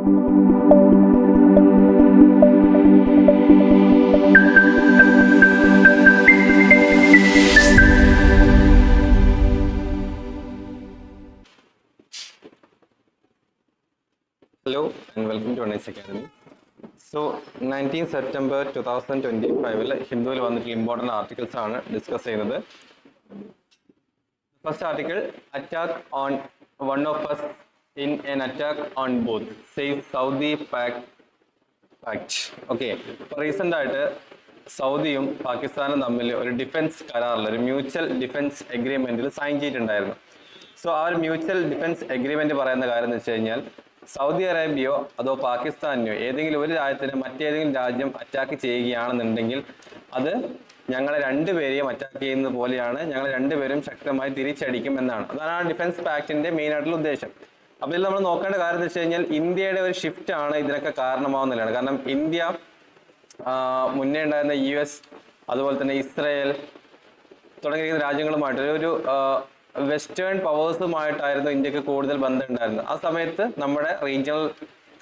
Hello and welcome to NICE Academy. So, 19 September 2025 ഹിന്ദുവിൽ വന്നിട്ടുള്ള important articles ആണ് discuss ചെയ്യുന്നത്. First article, attack on one of us in an attack on both, says Saudi pact. Okay, recent ആയിട്ട് സൗദിയും പാകിസ്ഥാനും തമ്മിൽ ഒരു defence കരാറിൽ, ഒരു mutual defence എഗ്രിമെൻറ്റിൽ sign ചെയ്തിട്ടുണ്ടായിരുന്നു. സോ ആ ഒരു മ്യൂച്വൽ ഡിഫൻസ് എഗ്രിമെൻറ്റ് പറയുന്ന കാര്യം എന്ന് വെച്ച് കഴിഞ്ഞാൽ, സൗദി അറേബ്യയോ അതോ പാകിസ്ഥാനെയോ ഏതെങ്കിലും ഒരു രാജ്യത്തിന് മറ്റേതെങ്കിലും രാജ്യം അറ്റാക്ക് ചെയ്യുകയാണെന്നുണ്ടെങ്കിൽ അത് ഞങ്ങളെ രണ്ടുപേരെയും അറ്റാക്ക് ചെയ്യുന്നത് പോലെയാണ്, ഞങ്ങൾ രണ്ടുപേരും ശക്തമായി തിരിച്ചടിക്കും എന്നാണ്. അതാണ് ആ ഡിഫൻസ് പാക്റ്റിന്റെ മെയിൻ ആയിട്ടുള്ള ഉദ്ദേശം. അപ്പോൾ ഇതിൽ നമ്മൾ നോക്കേണ്ട കാര്യം എന്ന് വെച്ച് കഴിഞ്ഞാൽ ഇന്ത്യയുടെ ഒരു ഷിഫ്റ്റ് ആണ് ഇതിനൊക്കെ കാരണമാവുന്നതാണ്. കാരണം ഇന്ത്യ മുന്നേ ഉണ്ടായിരുന്ന US അതുപോലെ തന്നെ ഇസ്രായേൽ തുടങ്ങിയ രാജ്യങ്ങളുമായിട്ട് ഒരു വെസ്റ്റേൺ പവേഴ്സുമായിട്ടായിരുന്നു ഇന്ത്യക്ക് കൂടുതൽ ബന്ധം ഉണ്ടായിരുന്നത്. ആ സമയത്ത് നമ്മുടെ റീജിയണൽ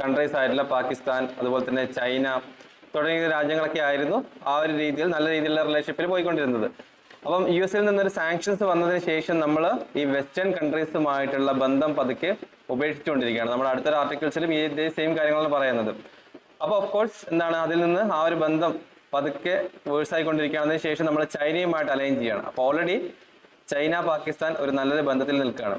കൺട്രീസ് ആയിട്ടുള്ള പാകിസ്ഥാൻ അതുപോലെ തന്നെ ചൈന തുടങ്ങിയ രാജ്യങ്ങളൊക്കെ ആയിരുന്നു ആ ഒരു രീതിയിൽ നല്ല രീതിയിലുള്ള റിലേഷൻഷിപ്പിൽ പോയിക്കൊണ്ടിരുന്നത്. അപ്പം US നിന്നൊരു സാങ്ഷൻസ് വന്നതിന് ശേഷം നമ്മൾ ഈ വെസ്റ്റേൺ കൺട്രീസുമായിട്ടുള്ള ബന്ധം പതുക്കെ ഉപേക്ഷിച്ചുകൊണ്ടിരിക്കുകയാണ്. നമ്മുടെ അടുത്തൊരു ആർട്ടിക്കിൾസിലും ഇതേ സെയിം കാര്യങ്ങളാണ് പറയുന്നത്. അപ്പോൾ ഓഫ് കോഴ്സ് എന്താണ്, അതിൽ നിന്ന് ആ ഒരു ബന്ധം പതുക്കെ വേഴ്സായിക്കൊണ്ടിരിക്കുകയാണ്. അതിന് ശേഷം നമ്മൾ ചൈനയുമായിട്ട് അലൈൻ ചെയ്യണം. അപ്പോൾ ഓൾറെഡി ചൈന പാകിസ്ഥാൻ ഒരു നല്ലൊരു ബന്ധത്തിൽ നിൽക്കുകയാണ്.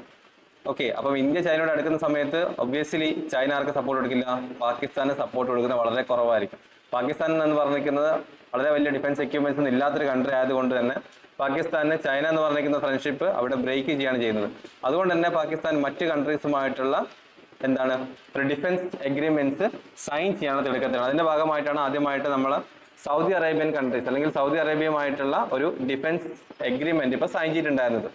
ഓക്കെ, അപ്പം ഇന്ത്യ ചൈനയോട് അടുക്കുന്ന സമയത്ത് ഒബ്വിയസ്ലി ചൈന ആർക്ക് സപ്പോർട്ട് കൊടുക്കില്ല, പാകിസ്ഥാന് സപ്പോർട്ട് കൊടുക്കുന്നത് വളരെ കുറവായിരിക്കും. പാകിസ്ഥാൻ എന്ന് പറഞ്ഞിരിക്കുന്നത് വളരെ വലിയ ഡിഫൻസ് എക്യുപ്മെന്റ്സ് ഒന്നും ഇല്ലാത്തൊരു കൺട്രി ആയതുകൊണ്ട് തന്നെ പാകിസ്ഥാന് ചൈന എന്ന് പറഞ്ഞിരിക്കുന്ന ഫ്രണ്ട്ഷിപ്പ് അവിടെ ബ്രേക്ക് ചെയ്യുകയാണ് ചെയ്യുന്നത്. അതുകൊണ്ട് തന്നെ പാകിസ്ഥാൻ മറ്റ് കൺട്രീസുമായിട്ടുള്ള ഒരു ഡിഫൻസ് എഗ്രിമെന്റ്സ് സൈൻ ചെയ്യാണ് തിടുക്കത്തിലാണ്. അതിന്റെ ഭാഗമായിട്ടാണ് ആദ്യമായിട്ട് നമ്മൾ സൗദി അറേബ്യൻ കൺട്രീസ് അല്ലെങ്കിൽ സൗദി അറേബ്യയുമായിട്ടുള്ള ഒരു ഡിഫൻസ് എഗ്രിമെന്റ് ഇപ്പൊ സൈൻ ചെയ്തിട്ടുണ്ടായിരുന്നത്.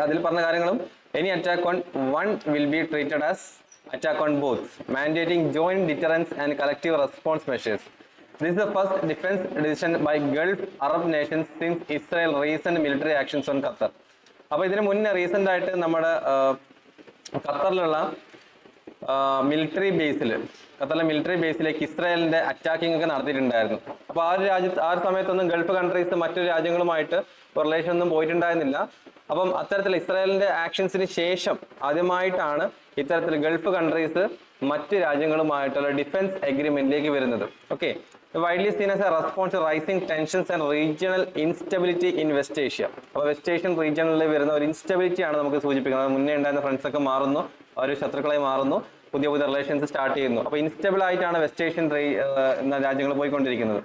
അതിൽ പറഞ്ഞ കാര്യങ്ങളും, any attack on one will be treated as attack on both, mandating joint deterrence and collective response measures. This is the first defence decision by Gulf Arab nations since Israel recent military actions on Qatar. അപ്പൊ ഇതിന് മുന്നേ recent ആയിട്ട് നമ്മുടെ ഖത്തറിലുള്ള military ബേസിലേക്ക് ഇസ്രായേലിന്റെ attacking ഒക്കെ നടത്തിയിട്ടുണ്ടായിരുന്നു. അപ്പോൾ ആ ഒരു സമയത്തൊന്നും ഗൾഫ് കൺട്രീസ് മറ്റു രാജ്യങ്ങളുമായിട്ട് റിലേഷൻ ഒന്നും പോയിട്ടുണ്ടായിരുന്നില്ല. അപ്പം അത്തരത്തിൽ ഇസ്രായേലിന്റെ ആക്ഷൻസിന് ശേഷം ആദ്യമായിട്ടാണ് ഇത്തരത്തിൽ ഗൾഫ് കൺട്രീസ് മറ്റ് രാജ്യങ്ങളുമായിട്ടുള്ള ഡിഫൻസ് എഗ്രിമെന്റിലേക്ക് വരുന്നത്. Okay, widely seen as a response to rising tensions and regional instability in West Asia. അപ്പോൾ വെസ്റ്റ് ഏഷ്യൻ റീജിയണിൽ വരുന്ന ഒരു ഇൻസ്റ്റബിലിറ്റി ആണ് നമുക്ക് സൂചിപ്പിക്കുന്നത്. മുന്നേ ഉണ്ടായിരുന്ന ഫ്രണ്ട്സ് ഒക്കെ മാറുന്നു, അവർ ശത്രുക്കളായി മാറുന്നു, പുതിയ റിലേഷൻസ് സ്റ്റാർട്ട് ചെയ്യുന്നു. അപ്പോൾ ഇൻസ്റ്റബിൾ ആയിട്ടാണ് വെസ്റ്റ് ഏഷ്യൻ എന്ന രാജ്യങ്ങൾ പോയിക്കൊണ്ടിരിക്കുന്നത്.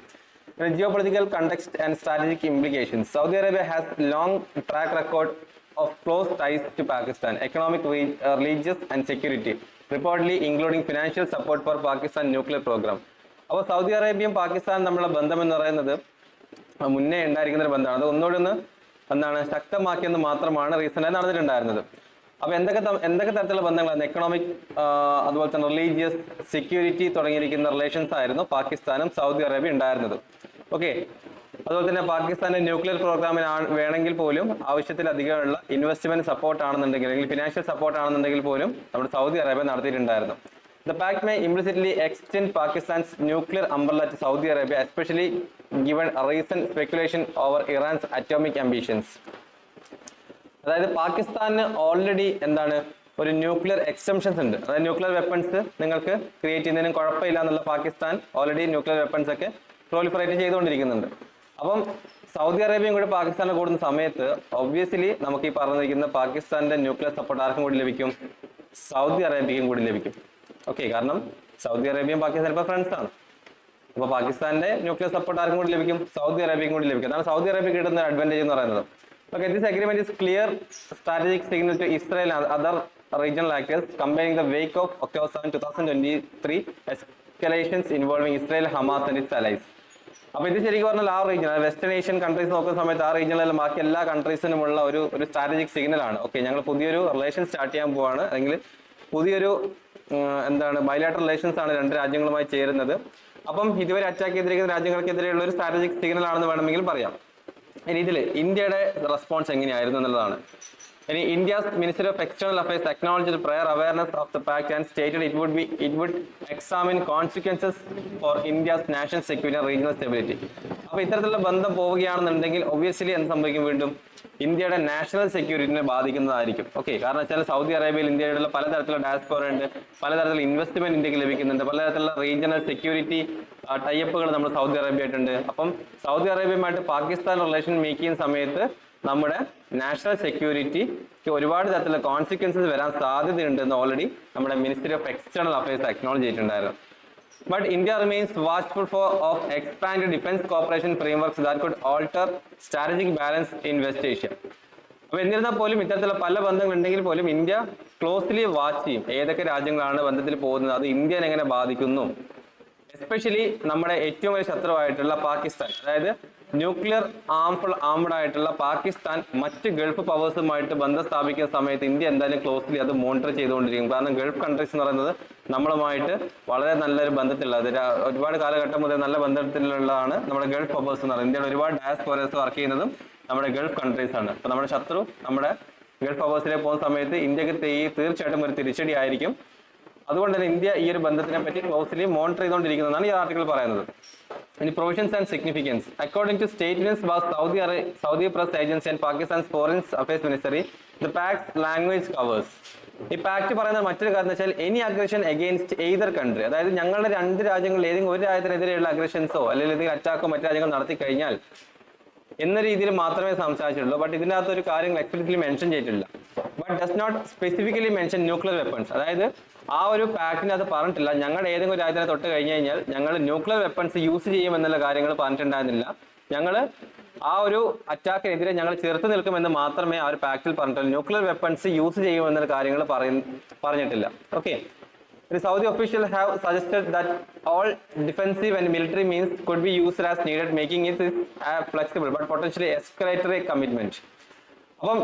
Geopolitical context and strategic implications. Saudi Arabia has long track record of close ties to Pakistan, economic, religious and security, reportedly including financial support for Pakistan nuclear program. അപ്പോൾ Saudi അറേബ്യയും പാകിസ്ഥാനും തമ്മിലുള്ള ബന്ധം എന്ന് പറയുന്നത് മുന്നേ ഉണ്ടായിരിക്കുന്ന ഒരു ബന്ധമാണ്. അത് ഒന്നുകൂടി ശക്തമാക്കിയെന്ന് മാത്രമാണ് റീസെൻ്റായി നടന്നിട്ടുണ്ടായിരുന്നത്. അപ്പോൾ എന്തൊക്കെ തരത്തിലുള്ള ബന്ധങ്ങളാണ്? എക്കണോമിക്, അതുപോലെ തന്നെ റിലീജിയസ്, സെക്യൂരിറ്റി തുടങ്ങിയിരിക്കുന്ന റിലേഷൻസ് ആയിരുന്നു പാകിസ്ഥാനും സൗദി അറേബ്യ ഉണ്ടായിരുന്നത്. ഓക്കെ, അതുപോലെ തന്നെ പാകിസ്ഥാന്റെ ന്യൂക്ലിയർ പ്രോഗ്രാമിന് വേണമെങ്കിൽ പോലും ആവശ്യത്തിലധികമുള്ള ഇൻവെസ്റ്റ്മെന്റ് സപ്പോർട്ട് ആണെന്നുണ്ടെങ്കിൽ അല്ലെങ്കിൽ ഫിനാൻഷ്യൽ സപ്പോർട്ട് ആണെന്നുണ്ടെങ്കിൽ പോലും നമ്മുടെ സൗദി അറേബ്യ നടത്തിയിട്ടുണ്ടായിരുന്നു. The pact may implicitly extend Pakistan's nuclear umbrella to Saudi Arabia, especially given recent speculation over Iran's atomic ambitions. അതായത് പാകിസ്ഥാന് ഓൾറെഡി ഒരു ന്യൂക്ലിയർ എക്സംഷൻസ് ഉണ്ട്. അതായത് ന്യൂക്ലിയർ വെപ്പൺസ് നിങ്ങൾക്ക് ക്രിയേറ്റ് ചെയ്യുന്നതിനും കുഴപ്പമില്ല എന്നുള്ള പാകിസ്ഥാൻ ഓൾറെഡി ന്യൂക്ലിയർ വെപ്പൺസ് ഒക്കെ പ്രൊലിഫറേറ്റ് ചെയ്തുകൊണ്ടിരിക്കുന്നുണ്ട്. അപ്പം സൗദി അറേബ്യയും കൂടി പാകിസ്ഥാനെ കൂടുന്ന സമയത്ത് ഒബ്വിയസ്ലി നമുക്ക് ഈ പറഞ്ഞിരിക്കുന്ന പാകിസ്ഥാന്റെ ന്യൂക്ലിയർ സപ്പോർട്ട് ആർക്കും കൂടി ലഭിക്കും? സൗദി അറേബ്യക്കും കൂടി ലഭിക്കും. ഓക്കെ, കാരണം സൗദി അറേബ്യയും പാകിസ്ഥാൻ ഇപ്പോൾ ഫ്രണ്ട്സ് ആണ്. അപ്പോൾ പാകിസ്ഥാന്റെ ന്യൂക്ലിയർ സപ്പോർട്ട് ആർക്കും കൂടി ലഭിക്കും? സൗദി അറേബ്യക്കും കൂടി ലഭിക്കും. അതാണ് സൗദി അറേബ്യ കിട്ടുന്ന അഡ്വാൻറ്റേജ് എന്ന് പറയുന്നത്. Okay, this agreement is clear strategic signal to Israel and other regional actors, combining the wake of October 7, 2023 escalations involving Israel, Hamas and its allies. അപ്പോൾ ഇത് ശരിക്കും പറഞ്ഞാൽ ആ റീജിയൻ, വെസ്റ്റേൺ ഏഷ്യൻ കൺട്രീസ് നോക്കുന്ന സമയത്ത് ആ റീജിയനിലെ ബാക്കി എല്ലാ കൺട്രീസിനുമുള്ള ഒരു സ്ട്രാറ്റജിക് സിഗ്നലാണ്. ഓക്കെ, ഞങ്ങൾ പുതിയൊരു റിലേഷൻ സ്റ്റാർട്ട് ചെയ്യാൻ പോവാണ്, അല്ലെങ്കിൽ പുതിയൊരു ബൈലാറ്ററൽ റിലേഷൻസ് ആണ് രണ്ട് രാജ്യങ്ങളുമായി ചേരുന്നത്. അപ്പം ഇതുവരെ അറ്റാക്ക് ചെയ്തിരിക്കുന്ന രാജ്യങ്ങൾക്കെതിരെയുള്ള ഒരു സ്ട്രാറ്റജിക് സിഗ്നൽ ആണെന്ന് വേണമെങ്കിൽ പറയാം. ഇനി ഇതിൽ ഇന്ത്യയുടെ റെസ്പോൺസ് എങ്ങനെയായിരുന്നു എന്നുള്ളതാണ്. And India's Ministry of External Affairs acknowledged the prior awareness of the pact and stated it would examine consequences for India's national security and regional stability. അപ്പോൾ ഇത്തരത്തിലുള്ള ബന്ധം പോവുകയാണെന്നുണ്ടെങ്കിൽ ഒബ്വിയസ്ലി എന്ത് സംഭവിക്കും? വീണ്ടും ഇന്ത്യയുടെ നാഷണൽ സെക്യൂരിറ്റിനെ ബാധിക്കുന്നതായിരിക്കും. ഓക്കെ, കാരണം വെച്ചാൽ സൗദി അറേബ്യയിൽ ഇന്ത്യയുടെ പലതരത്തിലുള്ള ഡയസ്പോറ ഉണ്ട്, പലതരത്തിലുള്ള ഇൻവെസ്റ്റ്മെന്റ് ഇന്ത്യക്ക് ലഭിക്കുന്നുണ്ട്, പലതരത്തിലുള്ള റീജിയണൽ സെക്യൂരിറ്റി ടൈപ്പുകൾ നമ്മൾ സൗദി അറേബ്യ ആയിട്ടുണ്ട്. അപ്പം സൗദി അറേബ്യയുമായിട്ട് പാകിസ്ഥാൻ റിലേഷൻ മേക്ക് ചെയ്യുന്ന സമയത്ത് നമ്മുടെ നാഷണൽ സെക്യൂരിറ്റിക്ക് ഒരുപാട് തരത്തിലുള്ള കോൺസിക്വൻസസ് വരാൻ സാധ്യതയുണ്ട് എന്ന് ഓൾറെഡി നമ്മുടെ ministry of external affairs acknowledge ചെയ്തിട്ടുണ്ടായിരുന്നു. But India remains watchful of expanded defense cooperation frameworks that could alter strategic balance in West Asia. അപ്പോൾ എന്നിരുന്നാൽ പോലും ഇത്തരത്തിലുള്ള പല ബന്ധങ്ങളുണ്ടെങ്കിൽ പോലും ഇന്ത്യ ക്ലോസ്ലി വാച്ച് ചെയ്യും ഏതൊക്കെ രാജ്യങ്ങളാണ് ബന്ധത്തിൽ പോകുന്നത്, അത് ഇന്ത്യനെ എങ്ങനെ ബാധിക്കുന്നു. എസ്പെഷ്യലി നമ്മുടെ ഏറ്റവും വലിയ ശത്രുവായിട്ടുള്ള പാകിസ്ഥാൻ, അതായത് ന്യൂക്ലിയർ ആംഡ് ആയിട്ടുള്ള പാകിസ്ഥാൻ മറ്റ് ഗൾഫ് പവേഴ്സുമായിട്ട് ബന്ധം സ്ഥാപിക്കുന്ന സമയത്ത് ഇന്ത്യ എന്തായാലും ക്ലോസ്ലി അത് മോണിറ്റർ ചെയ്തുകൊണ്ടിരിക്കും. കാരണം ഗൾഫ് കൺട്രീസ് എന്ന് പറയുന്നത് നമ്മളുമായിട്ട് വളരെ നല്ലൊരു ബന്ധത്തിലുള്ള, ഒരുപാട് കാലഘട്ടം മുതൽ നല്ല ബന്ധത്തിലുള്ളതാണ് നമ്മുടെ ഗൾഫ് പവേഴ്സ് എന്ന് പറയുന്നത്. ഇന്ത്യയുടെ ഒരുപാട് ഡയസ്പോറേഴ്സ് വർക്ക് ചെയ്യുന്നതും നമ്മുടെ ഗൾഫ് കൺട്രീസ് ആണ്. അപ്പോൾ നമ്മുടെ ശത്രു നമ്മുടെ ഗൾഫ് പവേഴ്സിലേക്ക് പോകുന്ന സമയത്ത് ഇന്ത്യക്ക് തീർച്ചയായിട്ടും ഒരു തിരിച്ചടി ആയിരിക്കും. അതുകൊണ്ട് തന്നെ ഇന്ത്യ ഈ ഒരു ബന്ധത്തിനെ പറ്റി ക്ലോസ്ലി മോണിറ്റർ ചെയ്തുകൊണ്ടിരിക്കുന്നതാണ് ഈ ആർട്ടിക്കിൾ പറയുന്നത്. ഇനി provisions and significance. According to statements by Saudi press agency and Pakistan's foreign affairs ministry, the pact language covers. ഈ പാക്ട് പറയുന്ന മറ്റൊരു കാര്യം എന്ന് വെച്ചാൽ any aggression against either country, അതായത് ഞങ്ങളുടെ രണ്ട് രാജ്യങ്ങളിൽ ഏതെങ്കിലും ഒരു രാജ്യത്തിനെതിരെയുള്ള അഗ്രഷൻസോ അല്ലെങ്കിൽ ഏതെങ്കിലും അറ്റാക്കോ മറ്റു രാജ്യങ്ങൾ നടത്തി കഴിഞ്ഞാൽ എന്ന രീതിയിൽ മാത്രമേ സംസാരിച്ചിട്ടുള്ളൂ. ബട്ട് ഇതിനകത്ത് ഒരു കാര്യങ്ങൾ എക്സ്പ്ലിസിറ്റ്ലി മെൻഷൻ ചെയ്തിട്ടില്ല. But does not specifically mention nuclear weapons. അതായത് ആ ഒരു പാക്ടിനകത്ത് പറഞ്ഞിട്ടില്ല ഞങ്ങളുടെ ഏതെങ്കിലും രാജ്യത്തിനെ തൊട്ട് കഴിഞ്ഞു കഴിഞ്ഞാൽ ഞങ്ങൾ ന്യൂക്ലിയർ വെപ്പൺസ് യൂസ് ചെയ്യുമെന്നുള്ള കാര്യങ്ങൾ പറഞ്ഞിട്ടുണ്ടായിരുന്നില്ല. ഞങ്ങൾ ആ ഒരു അറ്റാക്കിനെതിരെ ഞങ്ങൾ ചെറുത്ത് നിൽക്കുമെന്ന് മാത്രമേ ആ ഒരു പാക്റ്റിൽ പറഞ്ഞിട്ടുള്ളൂ. ന്യൂക്ലിയർ വെപ്പൺസ് യൂസ് ചെയ്യുമെന്നുള്ള കാര്യങ്ങൾ പറഞ്ഞിട്ടില്ല. Okay, the Saudi officials have suggested that all defensive and military means could be used as needed, making it a flexible but potentially escalatory commitment. അപ്പം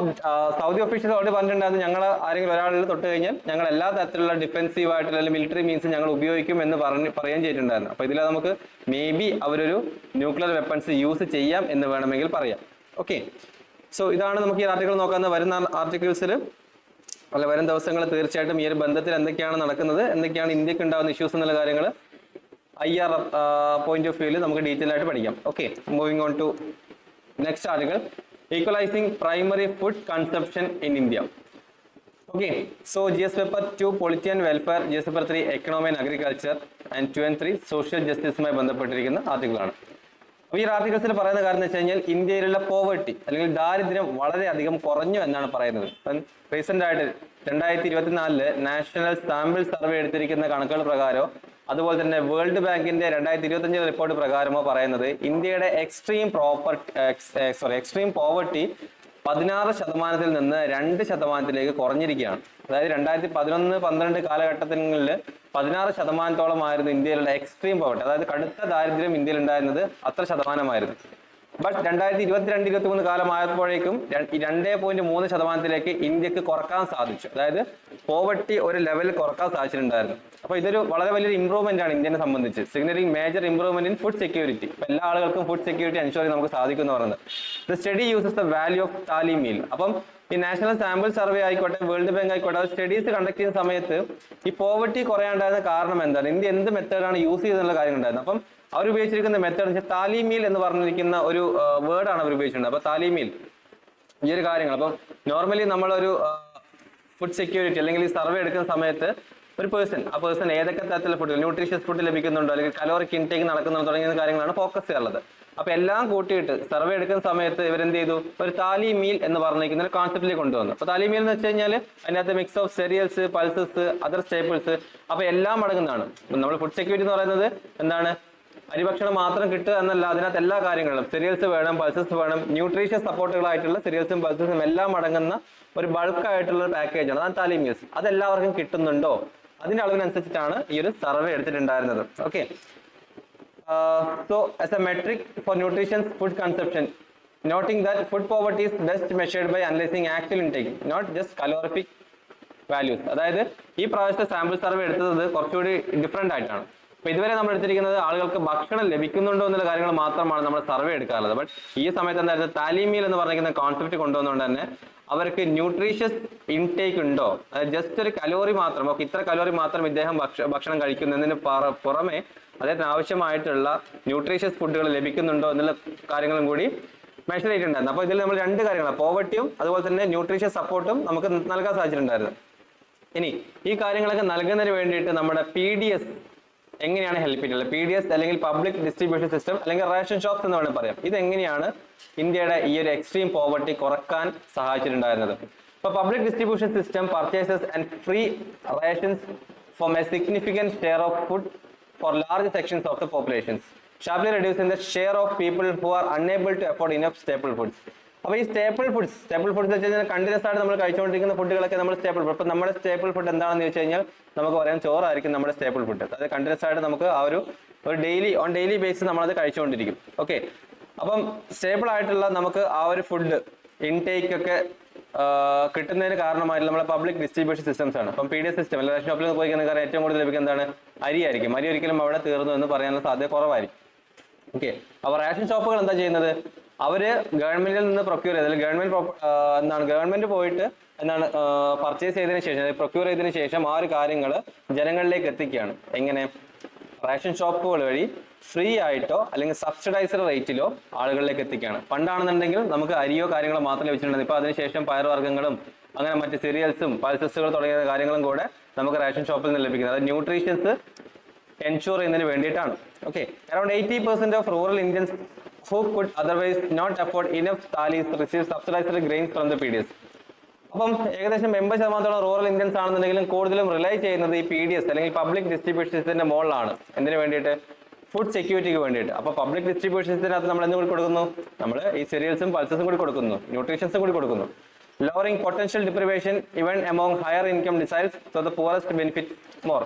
സൗദി ഒഫീഷ്യൽസ് ഓൾറെഡി പറഞ്ഞിട്ടുണ്ടായിരുന്നു ഞങ്ങൾ ആരെങ്കിലും ഒരാളിൽ തൊട്ട് കഴിഞ്ഞാൽ ഞങ്ങൾ എല്ലാ തരത്തിലുള്ള ഡിഫെൻസീവ് ആയിട്ടുള്ള അല്ലെങ്കിൽ മിലിറ്ററി മീൻസ് ഞങ്ങൾ ഉപയോഗിക്കും എന്ന് പറയുകയും ചെയ്തിട്ടുണ്ടായിരുന്നു. അപ്പോൾ ഇതിൽ നമുക്ക് മേ ബി അവരൊരു ന്യൂക്ലിയർ വെപ്പൺസ് യൂസ് ചെയ്യാം എന്ന് വേണമെങ്കിൽ പറയാം. ഓക്കെ, സോ ഇതാണ് നമുക്ക് ഈ ആർട്ടിക്കിൾ നോക്കാൻ വരുന്ന ആർട്ടിക്കിൾസിൽ അല്ല വരും ദിവസങ്ങൾ തീർച്ചയായിട്ടും ഈ ഒരു ബന്ധത്തിൽ എന്തൊക്കെയാണ് നടക്കുന്നത്, എന്തൊക്കെയാണ് ഇന്ത്യക്ക് ഉണ്ടാകുന്ന ഇഷ്യൂസ് എന്നുള്ള കാര്യങ്ങൾ IR പോയിന്റ് ഓഫ് വ്യൂവിൽ നമുക്ക് ഡീറ്റെയിൽ ആയിട്ട് പഠിക്കാം. Okay, moving on to next article, equalising primary food consumption in India. Okay, so GS paper 2 polity and welfare, GS paper 3 economy and agriculture and 2 and 3 social ജസ്റ്റിസുമായി ബന്ധപ്പെട്ടിരിക്കുന്ന ആർട്ടിക്കിളാണ്. അപ്പോൾ ഈ ആർട്ടിക്കിൾസിൽ പറയുന്ന കാര്യം എന്ന് വെച്ച് കഴിഞ്ഞാൽ ഇന്ത്യയിലുള്ള പോവർട്ടി അല്ലെങ്കിൽ ദാരിദ്ര്യം വളരെയധികം കുറഞ്ഞു എന്നാണ് പറയുന്നത്. റീസെന്റ് ആയിട്ട് 2024 നാഷണൽ സാമ്പിൾ സർവേ എടുത്തിരിക്കുന്ന കണക്കുകൾ പ്രകാരമോ അതുപോലെ തന്നെ വേൾഡ് ബാങ്കിന്റെ 2025 റിപ്പോർട്ട് പ്രകാരമോ പറയുന്നത് ഇന്ത്യയുടെ എക്സ്ട്രീം പോവർട്ടി 16% നിന്ന് 2% കുറഞ്ഞിരിക്കുകയാണ്. അതായത് 2011-12 കാലഘട്ടങ്ങളിൽ 16% ഇന്ത്യയിലുള്ള എക്സ്ട്രീം പോവർട്ടി, അതായത് കടുത്ത ദാരിദ്ര്യം ഇന്ത്യയിൽ ഉണ്ടായിരുന്നത് അത്ര ശതമാനമായിരുന്നു. ബട്ട് 2022-23 കാലമായപ്പോഴേക്കും 2.3% ഇന്ത്യക്ക് കുറക്കാൻ സാധിച്ചു. അതായത് പോവർട്ടി ഒരു ലെവലിൽ കുറക്കാൻ സാധിച്ചിട്ടുണ്ടായിരുന്നു. അപ്പോൾ ഇതൊരു വളരെ വലിയൊരു ഇംപ്രൂവ്മെന്റ് ആണ് ഇന്ത്യനെ സംബന്ധിച്ച്, signalling major improvement in food security. എല്ലാ ആളുകൾക്കും ഫുഡ് സെക്യൂരിറ്റി എൻഷുർ ചെയ്യാൻ നമുക്ക് സാധിക്കും എന്ന് പറയുന്നത്. The study uses the value of താലി മീൽ. അപ്പം ഈ നാഷണൽ സാമ്പിൾ സർവേ ആയിക്കോട്ടെ വേൾഡ് ബാങ്ക് ആയിക്കോട്ടെ അത് സ്റ്റഡീസ് കണ്ടക്ട് ചെയ്യുന്ന സമയത്ത് ഈ പോവർട്ടി കുറയാണ്ടായിരുന്ന കാരണം എന്താണ്, ഇന്ത്യ എന്ത് മെത്തേഡാണ് യൂസ് ചെയ്തെന്നുള്ള കാര്യം ഉണ്ടായിരുന്നു. അപ്പം അവർ ഉപയോഗിച്ചിരിക്കുന്ന മെത്തേഡ് എന്ന് വെച്ചാൽ താലിമീൽ എന്ന് പറഞ്ഞിരിക്കുന്ന ഒരു വേർഡാണ് അവർ ഉപയോഗിച്ചിട്ടുണ്ട്. അപ്പോൾ താലിമീൽ ഈ ഒരു കാര്യങ്ങൾ, അപ്പം നോർമലി നമ്മളൊരു ഫുഡ് സെക്യൂരിറ്റി അല്ലെങ്കിൽ ഈ സർവേ എടുക്കുന്ന സമയത്ത് ഒരു ആ പേഴ്സൺ ഏതൊക്കെ തരത്തിലുള്ള ഫുഡ്, ന്യൂട്രീഷ്യസ് ഫുഡ് ലഭിക്കുന്നുണ്ടോ അല്ലെങ്കിൽ കലോറിക് ഇൻടേക്ക് നടക്കുന്നുണ്ടോ തുടങ്ങിയ കാര്യങ്ങളാണ് ഫോക്കസ് ചെയ്യാറുള്ളത്. അപ്പൊ എല്ലാം കൂട്ടിയിട്ട് സർവേ എടുക്കുന്ന സമയത്ത് ഇവരെന്ത് ചെയ്തു, ഒരു താലി മീൽ എന്ന് പറഞ്ഞിരിക്കുന്ന ഒരു കോൺസെപ്റ്റിലേക്ക് കൊണ്ടുവന്നു. അപ്പൊ താലി മീൽ എന്ന് വെച്ച് കഴിഞ്ഞാൽ അതിനകത്ത് mix of cereals, pulses, other staples, അപ്പൊ എല്ലാം അടങ്ങുന്നതാണ്. നമ്മൾ ഫുഡ് സെക്യൂരിറ്റി എന്ന് പറയുന്നത് എന്താണ്, അരിഭക്ഷണം മാത്രം കിട്ടുക എന്നല്ല, അതിനകത്ത് എല്ലാ കാര്യങ്ങളും സെറിയൽസ് വേണം, പൾസസ് വേണം, ന്യൂട്രീഷ്യസ് സപ്പോർട്ടുകളായിട്ടുള്ള സെറിയൽസും പൾസസും എല്ലാം അടങ്ങുന്ന ഒരു ബൾക്കായിട്ടുള്ള ഒരു പാക്കേജാണ്, അതാണ് താലി മീൽസ്. അതെല്ലാവർക്കും കിട്ടുന്നുണ്ടോ അതിന്റെ അളവിനനുസരിച്ചിട്ടാണ് ഈ ഒരു സർവേ എടുത്തിട്ടുണ്ടായിരുന്നത്. Okay, so as a metric for nutrition food consumption, noting that food poverty is best measured by analyzing actual intake, not just calorific values. അതായത് ഈ പ്രാവശ്യത്തെ സാമ്പിൾ സർവേ എടുത്തത് കുറച്ചുകൂടി ഡിഫറെന്റ് ആയിട്ടാണ്. അപ്പൊ ഇതുവരെ നമ്മൾ എടുത്തിരിക്കുന്നത് ആളുകൾക്ക് ഭക്ഷണം ലഭിക്കുന്നുണ്ടോ എന്നുള്ള കാര്യങ്ങൾ മാത്രമാണ് നമ്മൾ സർവേ എടുക്കാറുള്ളത്. ബട്ട് ഈ സമയത്ത് എന്തായിരുന്നു, താലിമീൽ എന്ന് പറഞ്ഞിരിക്കുന്ന കോൺസെപ്റ്റ് കൊണ്ടുവന്നുകൊണ്ട് തന്നെ അവർക്ക് ന്യൂട്രീഷ്യസ് ഇൻടേക്ക് ഉണ്ടോ, അതായത് ജസ്റ്റ് ഒരു കലോറി മാത്രം, ഓക്കെ ഇത്ര കലോറി മാത്രം ഇദ്ദേഹം ഭക്ഷണം കഴിക്കുന്നതിന് പുറമെ അദ്ദേഹത്തിന് ആവശ്യമായിട്ടുള്ള ന്യൂട്രീഷ്യസ് ഫുഡുകൾ ലഭിക്കുന്നുണ്ടോ എന്നുള്ള കാര്യങ്ങളും കൂടി മെഷർ ചെയ്തിട്ടുണ്ടായിരുന്നു. അപ്പോൾ ഇതിൽ നമ്മൾ രണ്ട് കാര്യങ്ങളാണ്, പോവർട്ടിയും അതുപോലെ തന്നെ ന്യൂട്രീഷ്യസ് സപ്പോർട്ടും നമുക്ക് നൽകാൻ സാധിച്ചിട്ടുണ്ടായിരുന്നു. ഇനി ഈ കാര്യങ്ങളൊക്കെ നൽകുന്നതിന് വേണ്ടിയിട്ട് നമ്മുടെ PDS എങ്ങനെയാണ് ഹെൽപ്പ് ചെയ്തിട്ടുള്ളത്? PDS അല്ലെങ്കിൽ പബ്ലിക് ഡിസ്ട്രിബ്യൂഷൻ സിസ്റ്റം അല്ലെങ്കിൽ റേഷൻ ഷോപ്സ് എന്ന് വേണമെങ്കിൽ പറയാം. ഇതെങ്ങനെയാണ് ഇന്ത്യയുടെ ഈ ഒരു എക്സ്ട്രീം പോവർട്ടി കുറക്കാൻ സഹായിച്ചിട്ടുണ്ടായിരുന്നത്? ഇപ്പോൾ public distribution system purchases and free rations from A significant share of food for large sections of the populations, sharply reducing the share of people who are unable to afford enough staple foods. അപ്പോൾ ഈ staple foods എന്ന് വെച്ച് കഴിഞ്ഞാൽ continuous ആയിട്ട് നമ്മൾ കഴിച്ചുകൊണ്ടിരിക്കുന്ന ഫുഡുകളൊക്കെ നമ്മൾ staple food. അപ്പോൾ നമ്മുടെ സ്റ്റേപ്പിൾ ഫുഡ് എന്താണെന്ന് ചോദിച്ചു കഴിഞ്ഞാൽ നമുക്ക് പറയാം ചോറായിരിക്കും നമ്മുടെ സ്റ്റേപ്പിൾ ഫുഡ്. അത് കണ്ടിന്യൂസ് ആയിട്ട് നമുക്ക് ആ ഒരു ഡെയിലി ബേസിസ് നമ്മളത് കഴിച്ചുകൊണ്ടിരിക്കും. ഓക്കെ, അപ്പം സ്റ്റേപ്പിൾ ആയിട്ടുള്ള നമുക്ക് ആ ഒരു ഫുഡ് ഇൻടേക്ക് ഒക്കെ കിട്ടുന്നതിന് കാരണമായിട്ട് നമ്മളെ പബ്ലിക് ഡിസ്ട്രിബ്യൂഷൻ സിസ്റ്റംസ് ആണ്. അപ്പം PDS സിസ്റ്റം അല്ല, റേഷൻ ഷോപ്പിൽ പോയി കഴിഞ്ഞാൽ ഏറ്റവും കൂടുതൽ ലഭിക്കുക എന്താണ്? അരിയായിരിക്കും. അരി ഒരിക്കലും അവിടെ തീർന്നു എന്ന് പറയാനുള്ള സാധ്യത കുറവായിരിക്കും. ഓക്കെ, അപ്പോൾ റേഷൻ ഷോപ്പുകൾ എന്താ ചെയ്യുന്നത്? അവര് ഗവൺമെന്റിൽ നിന്ന് പ്രൊക്യൂർ ചെയ്ത്, അല്ലെങ്കിൽ ഗവൺമെന്റ് പോയിട്ട് പർച്ചേസ് ചെയ്തതിനു ശേഷം, പ്രൊക്യൂർ ചെയ്തതിനു ശേഷം ആ ഒരു കാര്യങ്ങൾ ജനങ്ങളിലേക്ക് എത്തിക്കുകയാണ്. എങ്ങനെ? റേഷൻ ഷോപ്പുകൾ വഴി ഫ്രീ ആയിട്ടോ അല്ലെങ്കിൽ സബ്സിഡൈസ്ഡ് റേറ്റിലോ ആളുകളിലേക്ക് എത്തിക്കുകയാണ്. പണ്ടാണെന്നുണ്ടെങ്കിൽ നമുക്ക് അരിയോ കാര്യങ്ങളോ മാത്രം ലഭിച്ചിട്ടുണ്ടായിരുന്നു. ഇപ്പോൾ അതിനുശേഷം പയറുവർഗ്ഗങ്ങളും അങ്ങനെ മറ്റ് സീരിയൽസും പൾസസുകൾ തുടങ്ങിയ കാര്യങ്ങളും കൂടെ നമുക്ക് റേഷൻ ഷോപ്പിൽ നിന്ന് ലഭിക്കുന്നത്. അത് ന്യൂട്രീഷ്യൻസ് എൻഷുർ ചെയ്യുന്നതിന് വേണ്ടിയിട്ടാണ്. Okay, around 80% of rural Indians who could otherwise not afford enough thalis receive subsidized grains from the PDS. അപ്പം ഏകദേശം 80% റൂറൽ ഇന്ത്യൻസ് ആണെന്നുണ്ടെങ്കിലും കൂടുതലും റിലൈ ചെയ്യുന്നത് ഈ PDS അല്ലെങ്കിൽ പബ്ലിക് ഡിസ്ട്രിബ്യൂഷൻ സിസ്റ്റത്തിന്റെ മുകളിലാണ്. എന്തിനു വേണ്ടിയിട്ട്? ഫുഡ് സെക്യൂരിറ്റിക്ക് വേണ്ടിയിട്ട്. അപ്പോൾ പബ്ലിക് ഡിസ്ട്രിബ്യൂഷൻ സിസ്റ്റത്തിനകത്ത് നമ്മൾ എന്ത് കൂടി കൊടുക്കുന്നു? നമ്മൾ ഈ സീരിയൽസും പൾസസും കൂടി കൊടുക്കുന്നു, ന്യൂട്രീഷൻസും കൂടി കൊടുക്കുന്നു. Lowering potential deprivation even among higher income deciles so the poorest benefit more.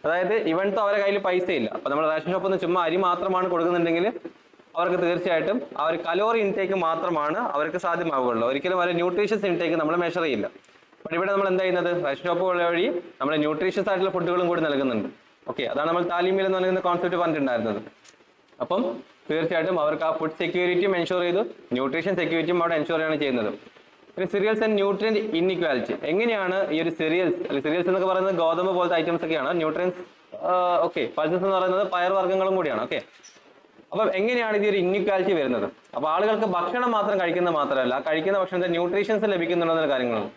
അതായത് ഇവൻത്തോ അവരുടെ കയ്യിൽ പൈസ ഇല്ല, അപ്പോൾ നമ്മൾ റേഷൻ ഷോപ്പിൽ നിന്ന് ചുമ്മാ അരി മാത്രമാണ് കൊടുക്കുന്നുണ്ടെങ്കിൽ അവർക്ക് തീർച്ചയായിട്ടും ആ ഒരു കലോറി ഇൻടേക്ക് മാത്രമാണ് അവർക്ക് സാധ്യമാവുകയുള്ളൂ. ഒരിക്കലും അവർ ന്യൂട്രീഷ്യസ് ഇൻടേക്ക് നമ്മൾ മെഷർ ചെയ്യില്ല. അപ്പോൾ ഇവിടെ നമ്മൾ എന്താ ചെയ്യുന്നത്? റേഷൻ ഷോപ്പുകൾ വഴി നമ്മൾ ന്യൂട്രീഷ്യസ് ആയിട്ടുള്ള ഫുഡുകളും കൂടി നൽകുന്നുണ്ട്. ഓക്കെ, അതാണ് നമ്മൾ താലിമിൽ എന്ന് പറയുന്ന കോൺസെപ്റ്റ് പറഞ്ഞിട്ടുണ്ടായിരുന്നത്. അപ്പം തീർച്ചയായിട്ടും അവർക്ക് ആ ഫുഡ് സെക്യൂരിറ്റിയും എൻഷുർ ചെയ്തു, ന്യൂട്രീഷൻ സെക്യൂരിറ്റിയും അവിടെ എൻഷുർ ചെയ്യാണ് ചെയ്യുന്നത്. പിന്നെ സീരിയൽസ് ആൻഡ് ന്യൂട്രിയൻറ്റ് ഇൻഇക്വാലിറ്റി. എങ്ങനെയാണ് ഈ ഒരു സീരിയൽസ് എന്നൊക്കെ പറയുന്നത് ഗോതമ്പ് പോലത്തെ ഐറ്റംസ് ഒക്കെയാണ്. ന്യൂട്രിയൻസ് ഓക്കെ, പൾസസ് എന്ന് പറയുന്നത് പയർവർഗ്ഗങ്ങളും കൂടിയാണ്. ഓക്കെ, അപ്പം എങ്ങനെയാണ് ഇത് ഒരു ഇൻഇക്വാലിറ്റി വരുന്നത്? അപ്പോൾ ആളുകൾക്ക് ഭക്ഷണം മാത്രം കഴിക്കുന്നത് മാത്രമല്ല, കഴിക്കുന്ന ഭക്ഷണത്തിൽ ന്യൂട്രീഷൻസ് ലഭിക്കുന്നുണ്ടെന്ന കാര്യങ്ങളാണ്.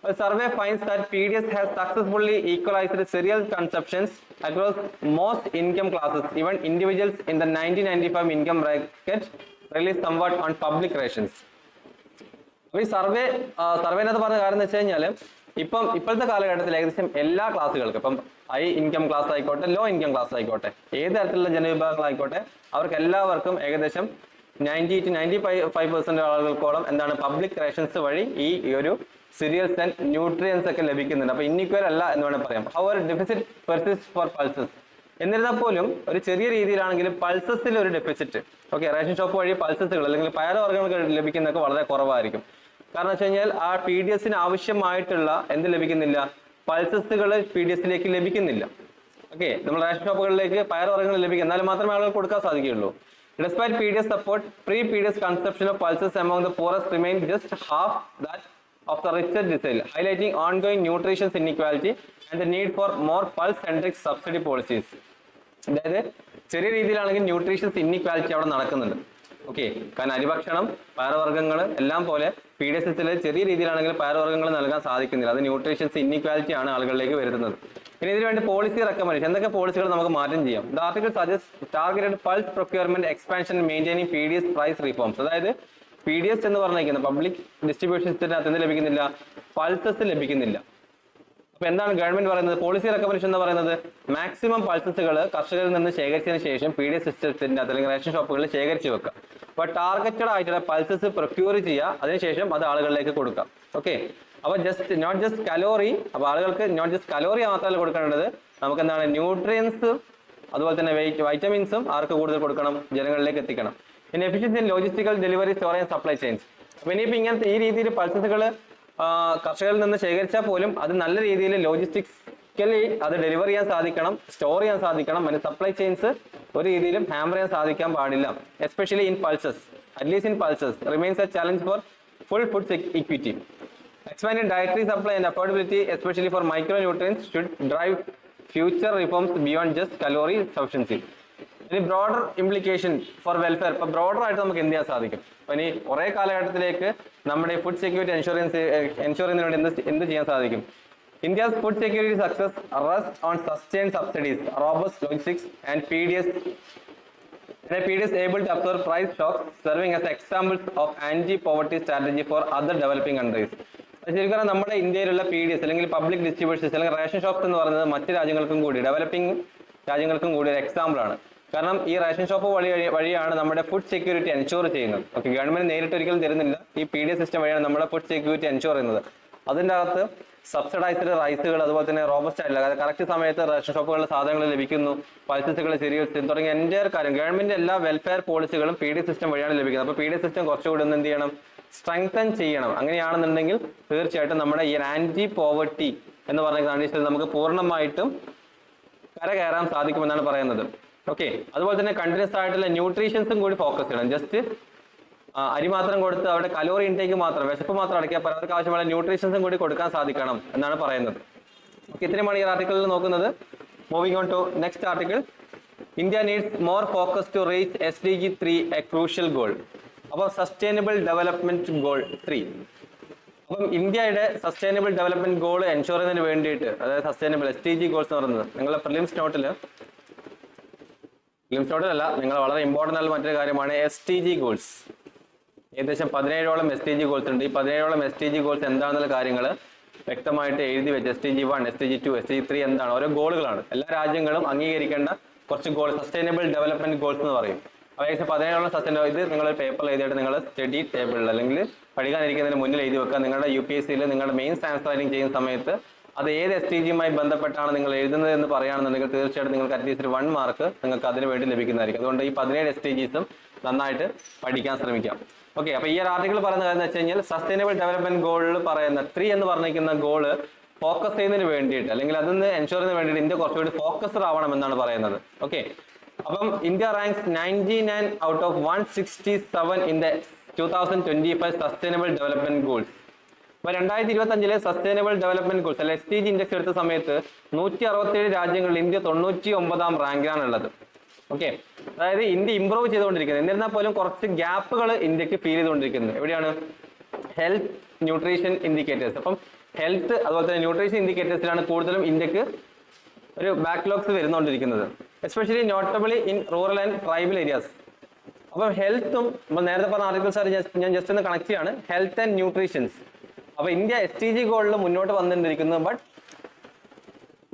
A survey finds that PDS has successfully equalized cereal consumptions across most income classes. Even individuals in the 1995 income bracket rely somewhat on public rations. അപ്പോൾ ഈ സർവേനകത്ത് പറഞ്ഞ കാര്യം എന്ന് വെച്ച് കഴിഞ്ഞാൽ ഇപ്പോഴത്തെ കാലഘട്ടത്തിൽ ഏകദേശം എല്ലാ ക്ലാസ്സുകൾക്കും, ഇപ്പം ഹൈ ഇൻകം ക്ലാസ് ആയിക്കോട്ടെ, ലോ ഇൻകം ക്ലാസ് ആയിക്കോട്ടെ, ഏത് തരത്തിലുള്ള ജനവിഭാഗങ്ങളായിക്കോട്ടെ, അവർക്ക് എല്ലാവർക്കും ഏകദേശം 90 to 95% ആളുകൾക്കോളം എന്താണ് പബ്ലിക് റേഷൻസ് വഴി ഈ ഒരു സീരിയൽസ് ആൻഡ് ന്യൂട്രിയൻസ് ഒക്കെ ലഭിക്കുന്നുണ്ട്. അപ്പോൾ ഇൻഇക്വൽ അല്ല എന്ന് വേണമെങ്കിൽ പറയാം. However deficit persist for pulses. എന്നിരുന്നാൽ പോലും ഒരു ചെറിയ രീതിയിലാണെങ്കിലും പൾസസിൽ ഒരു ഡെഫിസിറ്റ്, ഓക്കെ, റേഷൻ ഷോപ്പ് വഴി പൾസസുകൾ അല്ലെങ്കിൽ പയറുവർഗ്ഗങ്ങൾ ലഭിക്കുന്നതൊക്കെ വളരെ കുറവായിരിക്കും. കാരണം വെച്ച് കഴിഞ്ഞാൽ ആ PDSന് ആവശ്യമായിട്ടുള്ള എന്ത് ലഭിക്കുന്നില്ല? പൾസസുകൾ PDSലേക്ക് ലഭിക്കുന്നില്ല. ഓക്കെ, നമ്മൾ റേഷൻ ഷോപ്പുകളിലേക്ക് പയറുവർഗ്ഗങ്ങൾ ലഭിക്കും, എന്നാലും മാത്രമേ ആളുകൾ കൊടുക്കാൻ സാധിക്കുകയുള്ളൂ. Despite PDS support, pre-PDS consumption of pulses among the poorest remained just half that of the richer decile, highlighting ongoing nutrition inequality and the need for more pulse-centric subsidy policies. അതായത് ചെറിയ രീതിയിലാണെങ്കിൽ nutritious inequality അവിടെ നടക്കുന്നുണ്ട്. Okay, കാരണം അരിഭക്ഷണം, പയറുവർഗ്ഗങ്ങൾ എല്ലാം പോലെ PDS ചെറിയ രീതിയിലാണെങ്കിൽ പയറുവർഗ്ഗങ്ങൾ നൽകാൻ സാധിക്കുന്നില്ല. അത് ന്യൂട്രീഷ്യസ് ഇൻഇക്വാലിറ്റി ആണ് ആളുകളിലേക്ക് വരുന്നത്. ഇനി ഇതിനു വേണ്ടി പോളിസി റെക്കമെൻഡേഷൻ, എന്തൊക്കെ പോളിസികൾ നമുക്ക് മാറ്റം ചെയ്യാം? The article suggest targeted pulse procurement expansion maintaining PDS price reforms. അതായത് PDS എന്ന് പറഞ്ഞിരിക്കുന്നത് പബ്ലിക് ഡിസ്ട്രിബ്യൂഷൻ സിസ്റ്റത്തിനകത്ത് എന്ത് ലഭിക്കുന്നില്ല? പൾസസ് ലഭിക്കുന്നില്ല. അപ്പൊ എന്താണ് ഗവൺമെന്റ് പറയുന്നത്? പോളിസി റെക്കമെൻഡേഷൻ എന്ന് പറയുന്നത് മാക്സിമം പൾസസുകൾ കർഷകരിൽ നിന്ന് ശേഖരിച്ചതിന് ശേഷം PDS സിസ്റ്റത്തിന്റെ അല്ലെങ്കിൽ റേഷൻ ഷോപ്പുകളിൽ ശേഖരിച്ച് വെക്കുക. അപ്പൊ ടാർഗറ്റഡ് ആയിട്ടുള്ള പൾസസ് പ്രൊക്യൂർ ചെയ്യുക, അതിനുശേഷം അത് ആളുകളിലേക്ക് കൊടുക്കാം. ഓക്കെ, അപ്പൊ നോട്ട് ജസ്റ്റ് കലോറി. അപ്പൊ ആളുകൾക്ക് നോട്ട് ജസ്റ്റ് കലോറി മാത്രമല്ല കൊടുക്കേണ്ടത്, നമുക്ക് എന്താണ് ന്യൂട്രിയൻസ് അതുപോലെ തന്നെ വൈറ്റമിൻസും ആർക്ക് കൂടുതൽ കൊടുക്കണം? ജനങ്ങളിലേക്ക് എത്തിക്കണം. പിന്നെ efficiency in logistical delivery storage supply chains. അപ്പൊ ഇനിയിപ്പോൾ ഇങ്ങനത്തെ ഈ രീതിയിൽ പൾസസുകൾ കർഷകരിൽ നിന്ന് ശേഖരിച്ചാൽ പോലും അത് നല്ല രീതിയിൽ ലോജിസ്റ്റിക്കലി അത് ഡെലിവർ ചെയ്യാൻ സാധിക്കണം, സ്റ്റോർ ചെയ്യാൻ സാധിക്കണം. അതിന് സപ്ലൈ ചെയിൻസ് ഒരു രീതിയിലും ഹാമ്പർ ചെയ്യാൻ സാധിക്കാൻ പാടില്ല. Especially in pulses, at least in pulses remains A challenge four full food equity. Expanded dietary supply and affordability, especially for micronutrients, should drive future reforms beyond just calorie sufficiency. ഇനി broader implication four welfare. ഇപ്പൊ broader ആയിട്ട് നമുക്ക് എന്ത് ചെയ്യാൻ സാധിക്കും? ഇനി കുറെ കാലഘട്ടത്തിലേക്ക് നമ്മുടെ ഫുഡ് സെക്യൂരിറ്റി എൻഷുർ ചെയ്യുന്നതിന് എന്ത് ചെയ്യാൻ സാധിക്കും? India's food security success rests on sustained subsidies, robust logistics, and PDS able to absorb price shocks, serving as examples of anti-poverty strategy for other developing countries. ശരിക്കും നമ്മുടെ ഇന്ത്യയിലുള്ള PDS അല്ലെങ്കിൽ public distributions അല്ലെങ്കിൽ ration shops എന്ന് പറയുന്നത് മറ്റ് രാജ്യങ്ങൾക്കും കൂടി ഡെവലപ്പിംഗ് രാജ്യങ്ങൾക്കും കൂടി ഒരു എക്സാമ്പിൾ ആണ്. കാരണം ഈ റേഷൻ ഷോപ്പ് വഴിയാണ് നമ്മുടെ ഫുഡ് സെക്യൂരിറ്റി എൻഷുർ ചെയ്യുന്നത്. ഓക്കെ, ഗവൺമെന്റ് നേരിട്ട് ഒരിക്കലും തരുന്നില്ല, ഈ PDS സിസ്റ്റം വഴിയാണ് നമ്മുടെ ഫുഡ് സെക്യൂരിറ്റി എൻഷുർ ചെയ്യുന്നത്. അതിൻ്റെ അകത്ത് സബ്സിഡൈസ്ഡ് റൈസുകൾ, അതുപോലെ തന്നെ റോബസ്റ്റ് ആയിട്ടുള്ള, അതായത് കറക്റ്റ് സമയത്ത് റേഷൻ ഷോപ്പുകളിലെ സാധനങ്ങൾ ലഭിക്കുന്നു, പൾസസുകൾ, സീരിയൽസ് തുടങ്ങിയ എൻ്റെ കാര്യം ഗവൺമെന്റ് എല്ലാ വെൽഫെയർ പോളിസികളും PDS സിസ്റ്റം വഴിയാണ് ലഭിക്കുന്നത്. അപ്പോൾ PDS സിസ്റ്റം കുറച്ചുകൂടി ഒന്ന് എന്ത് ചെയ്യണം? സ്ട്രെങ്തൻ ചെയ്യണം. അങ്ങനെയാണെന്നുണ്ടെങ്കിൽ തീർച്ചയായിട്ടും നമ്മുടെ ഈ ആന്റി പോവർട്ടി എന്ന് പറഞ്ഞ കണ്ടീഷനിൽ നമുക്ക് പൂർണ്ണമായിട്ടും കരകയറാൻ സാധിക്കുമെന്നാണ് പറയുന്നത്. ഓക്കെ, അതുപോലെ തന്നെ കണ്ടിന്യൂസ് ആയിട്ടുള്ള ന്യൂട്രീഷൻസും കൂടി ഫോക്കസ് ചെയ്യണം. ജസ്റ്റ് അരി മാത്രം കൊടുത്ത് അവിടെ കലോറി ഇൻടേക്ക് മാത്രം, വിശപ്പ് മാത്രം അടയ്ക്കാൻ അവർക്ക് ആവശ്യമുള്ള ന്യൂട്രീഷൻസും കൂടി കൊടുക്കാൻ സാധിക്കണം എന്നാണ് പറയുന്നത്. ഓക്കെ, ഇത്രയുമാണ് ഈ ആർട്ടിക്കിളിൽ നോക്കുന്നത്. Moving on to next article. India needs more focus to reach SDG 3, a crucial goal. അപ്പോൾ സസ്റ്റൈനബിൾ ഡെവലപ്മെന്റ് ഗോൾ 3. അപ്പം ഇന്ത്യയുടെ സസ്റ്റൈനബിൾ ഡെവലപ്മെന്റ് ഗോൾ എൻഷുർ ചെയ്യുന്നതിന് വേണ്ടിയിട്ട്, അതായത് സസ്റ്റൈനബിൾ SDG ഗോൾസ് എന്ന് പറയുന്നത് നിങ്ങളുടെ പ്രിലിംസ് നോട്ടിലല്ല, നിങ്ങൾ വളരെ ഇമ്പോർട്ടൻ്റ് ആയ മറ്റൊരു കാര്യമാണ് SDG ഗോൾസ്. ഏകദേശം 17ഓളം SDG ഗോൾസ് ഉണ്ട്. ഈ 17ഓളം SDG ഗോൾസ് എന്താണെന്നുള്ള കാര്യങ്ങൾ വ്യക്തമായിട്ട് എഴുതി വെച്ച് SDG 1, SDG 2, SDG 3 എന്താണ്, ഓരോ ഗോളുകളാണ്. എല്ലാ രാജ്യങ്ങളും അംഗീകരിക്കേണ്ട കുറച്ച് ഗോൾ, സസ്റ്റൈനബിൾ ഡെവലപ്മെന്റ് ഗോൾസ് എന്ന് പറയും. അപ്പോൾ ഏകദേശം 17ഓളം സസ്റ്റൈനബിൾ, ഇത് നിങ്ങൾ പേപ്പറിൽ എഴുതിയിട്ട് നിങ്ങൾ സ്റ്റഡി ടേബിളിൽ അല്ലെങ്കിൽ പഠിക്കാനിരിക്കുന്നതിന് മുന്നിൽ എഴുതി വെക്കുക. നിങ്ങളുടെ UPSCയിൽ നിങ്ങളുടെ മെയിൻസ് ആൻസറിംഗ് ചെയ്യുന്ന സമയത്ത് അത് ഏത് SDGയുമായി ബന്ധപ്പെട്ടാണ് നിങ്ങൾ എഴുതുന്നത് എന്ന് പറയുകയാണെന്നുണ്ടെങ്കിൽ തീർച്ചയായിട്ടും നിങ്ങൾക്ക് അറ്റ്ലീസ്റ്റ് 1 മാർക്ക് നിങ്ങൾക്ക് അതിന് വേണ്ടി ലഭിക്കുന്നതായിരിക്കും. അതുകൊണ്ട് ഈ 17 SDGസും നന്നായിട്ട് പഠിക്കാൻ ശ്രമിക്കാം. ഓക്കെ, അപ്പോൾ ഈ ഒരു ആർട്ടിക്കിൾ പറയുന്നത് എന്താണെന്ന് വെച്ച് കഴിഞ്ഞാൽ സസ്റ്റൈനബിൾ ഡെവലപ്മെന്റ് ഗോളിൽ പറയുന്ന 3 എന്ന് പറഞ്ഞിരിക്കുന്ന ഗോള് ഫോക്കസ് ചെയ്യുന്നതിന് വേണ്ടിയിട്ട് അല്ലെങ്കിൽ അതൊന്ന് എൻഷുർ ചെയ്യുന്നതിന് വേണ്ടിയിട്ട് ഇന്ത്യ കുറച്ചുകൂടി ഫോക്കസ്ഡ് ആവണം എന്നാണ് പറയുന്നത്. ഓക്കെ, അപ്പം India ranks 99 out of 167 in the 2025 sustainable development goals. അപ്പോൾ 2025 സസ്റ്റൈനബിൾ ഡെവലപ്മെന്റ് ഗോൾസ് അല്ലെ SDG ഇൻഡെക്സ് എടുത്ത സമയത്ത് 167 രാജ്യങ്ങളിൽ ഇന്ത്യ 99ാം റാങ്കിലാണുള്ളത്. ഓക്കെ, അതായത് ഇന്ത്യ ഇംപ്രൂവ് ചെയ്തുകൊണ്ടിരിക്കുന്നത്. എന്നിരുന്നാൽ പോലും കുറച്ച് ഗ്യാപ്പുകൾ ഇന്ത്യക്ക് ഫീൽ ചെയ്തുകൊണ്ടിരിക്കുന്നത്. എവിടെയാണ്? Health, nutrition indicators. അപ്പം ഹെൽത്ത് അതുപോലെ തന്നെ ന്യൂട്രീഷൻ ഇൻഡിക്കേറ്റേഴ്സിലാണ് കൂടുതലും ഇന്ത്യക്ക് ഒരു ബാക്ക്ലോഗ്സ് വരുന്നുകൊണ്ടിരിക്കുന്നത്, especially notably in rural and tribal areas. അപ്പം ഹെൽത്തും നമ്മൾ നേരത്തെ പറഞ്ഞ ആർട്ടിക്കിൾസ് ഞാൻ ജസ്റ്റ് ഒന്ന് കണക്ട് ചെയ്യാണ്. Health and nutritions. അപ്പോൾ ഇന്ത്യ SDG ഗോളിൽ മുന്നോട്ട് വന്നിരിക്കുന്നത്, ബട്ട്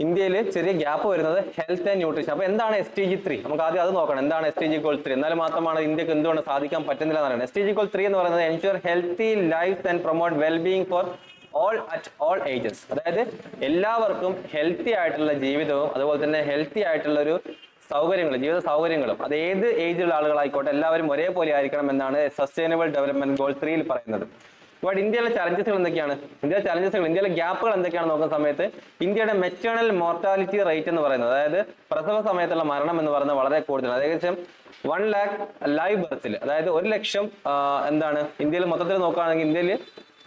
ഇന്ത്യയിൽ ചെറിയ ഗ്യാപ്പ് വരുന്നത് ഹെൽത്ത് ആൻഡ് ന്യൂട്രീഷൻ. അപ്പോൾ എന്താണ് SDG 3? നമുക്ക് ആദ്യം അത് നോക്കണം. എന്താണ് SDG ഗോൾ 3? എന്നാലും മാത്രമാണ് ഇന്ത്യക്ക് എന്തുകൊണ്ട് സാധിക്കാൻ പറ്റുന്നില്ല എന്നാണ്. SDG ഗോൾ 3 എന്ന് പറയുന്നത് ensure healthy life and promote wellbeing for all at all ages. അതായത് എല്ലാവർക്കും ഹെൽത്തി ആയിട്ടുള്ള ജീവിതവും അതുപോലെ തന്നെ ഹെൽത്തി ആയിട്ടുള്ള ഒരു ജീവിത സൗകര്യങ്ങളും അത് ഏത് ഏജിലുള്ള ആളുകളായിക്കോട്ടെ എല്ലാവരും ഒരേപോലെ ആയിരിക്കണം എന്നാണ് സസ്റ്റൈനബിൾ ഡെവലപ്മെന്റ് ഗോൾ 3 പറയുന്നത്. ബട്ട് ഇന്ത്യയിലെ ചലഞ്ചസുകൾ എന്തൊക്കെയാണ്? ഇന്ത്യയിലെ ഗ്യാപ്പുകൾ എന്തൊക്കെയാണ് നോക്കുന്ന സമയത്ത് ഇന്ത്യയുടെ മെറ്റേണൽ മോർട്ടാലിറ്റി റേറ്റ് എന്ന് പറയുന്നത്, അതായത് പ്രസവ സമയത്തുള്ള മരണം എന്ന് പറയുന്നത് വളരെ കൂടുതലാണ്. ഏകദേശം 1 lakh ലൈവ് ബർത്തിൽ, അതായത് 1 ലക്ഷം എന്താണ് ഇന്ത്യയിൽ മൊത്തത്തിൽ നോക്കുകയാണെങ്കിൽ ഇന്ത്യയിൽ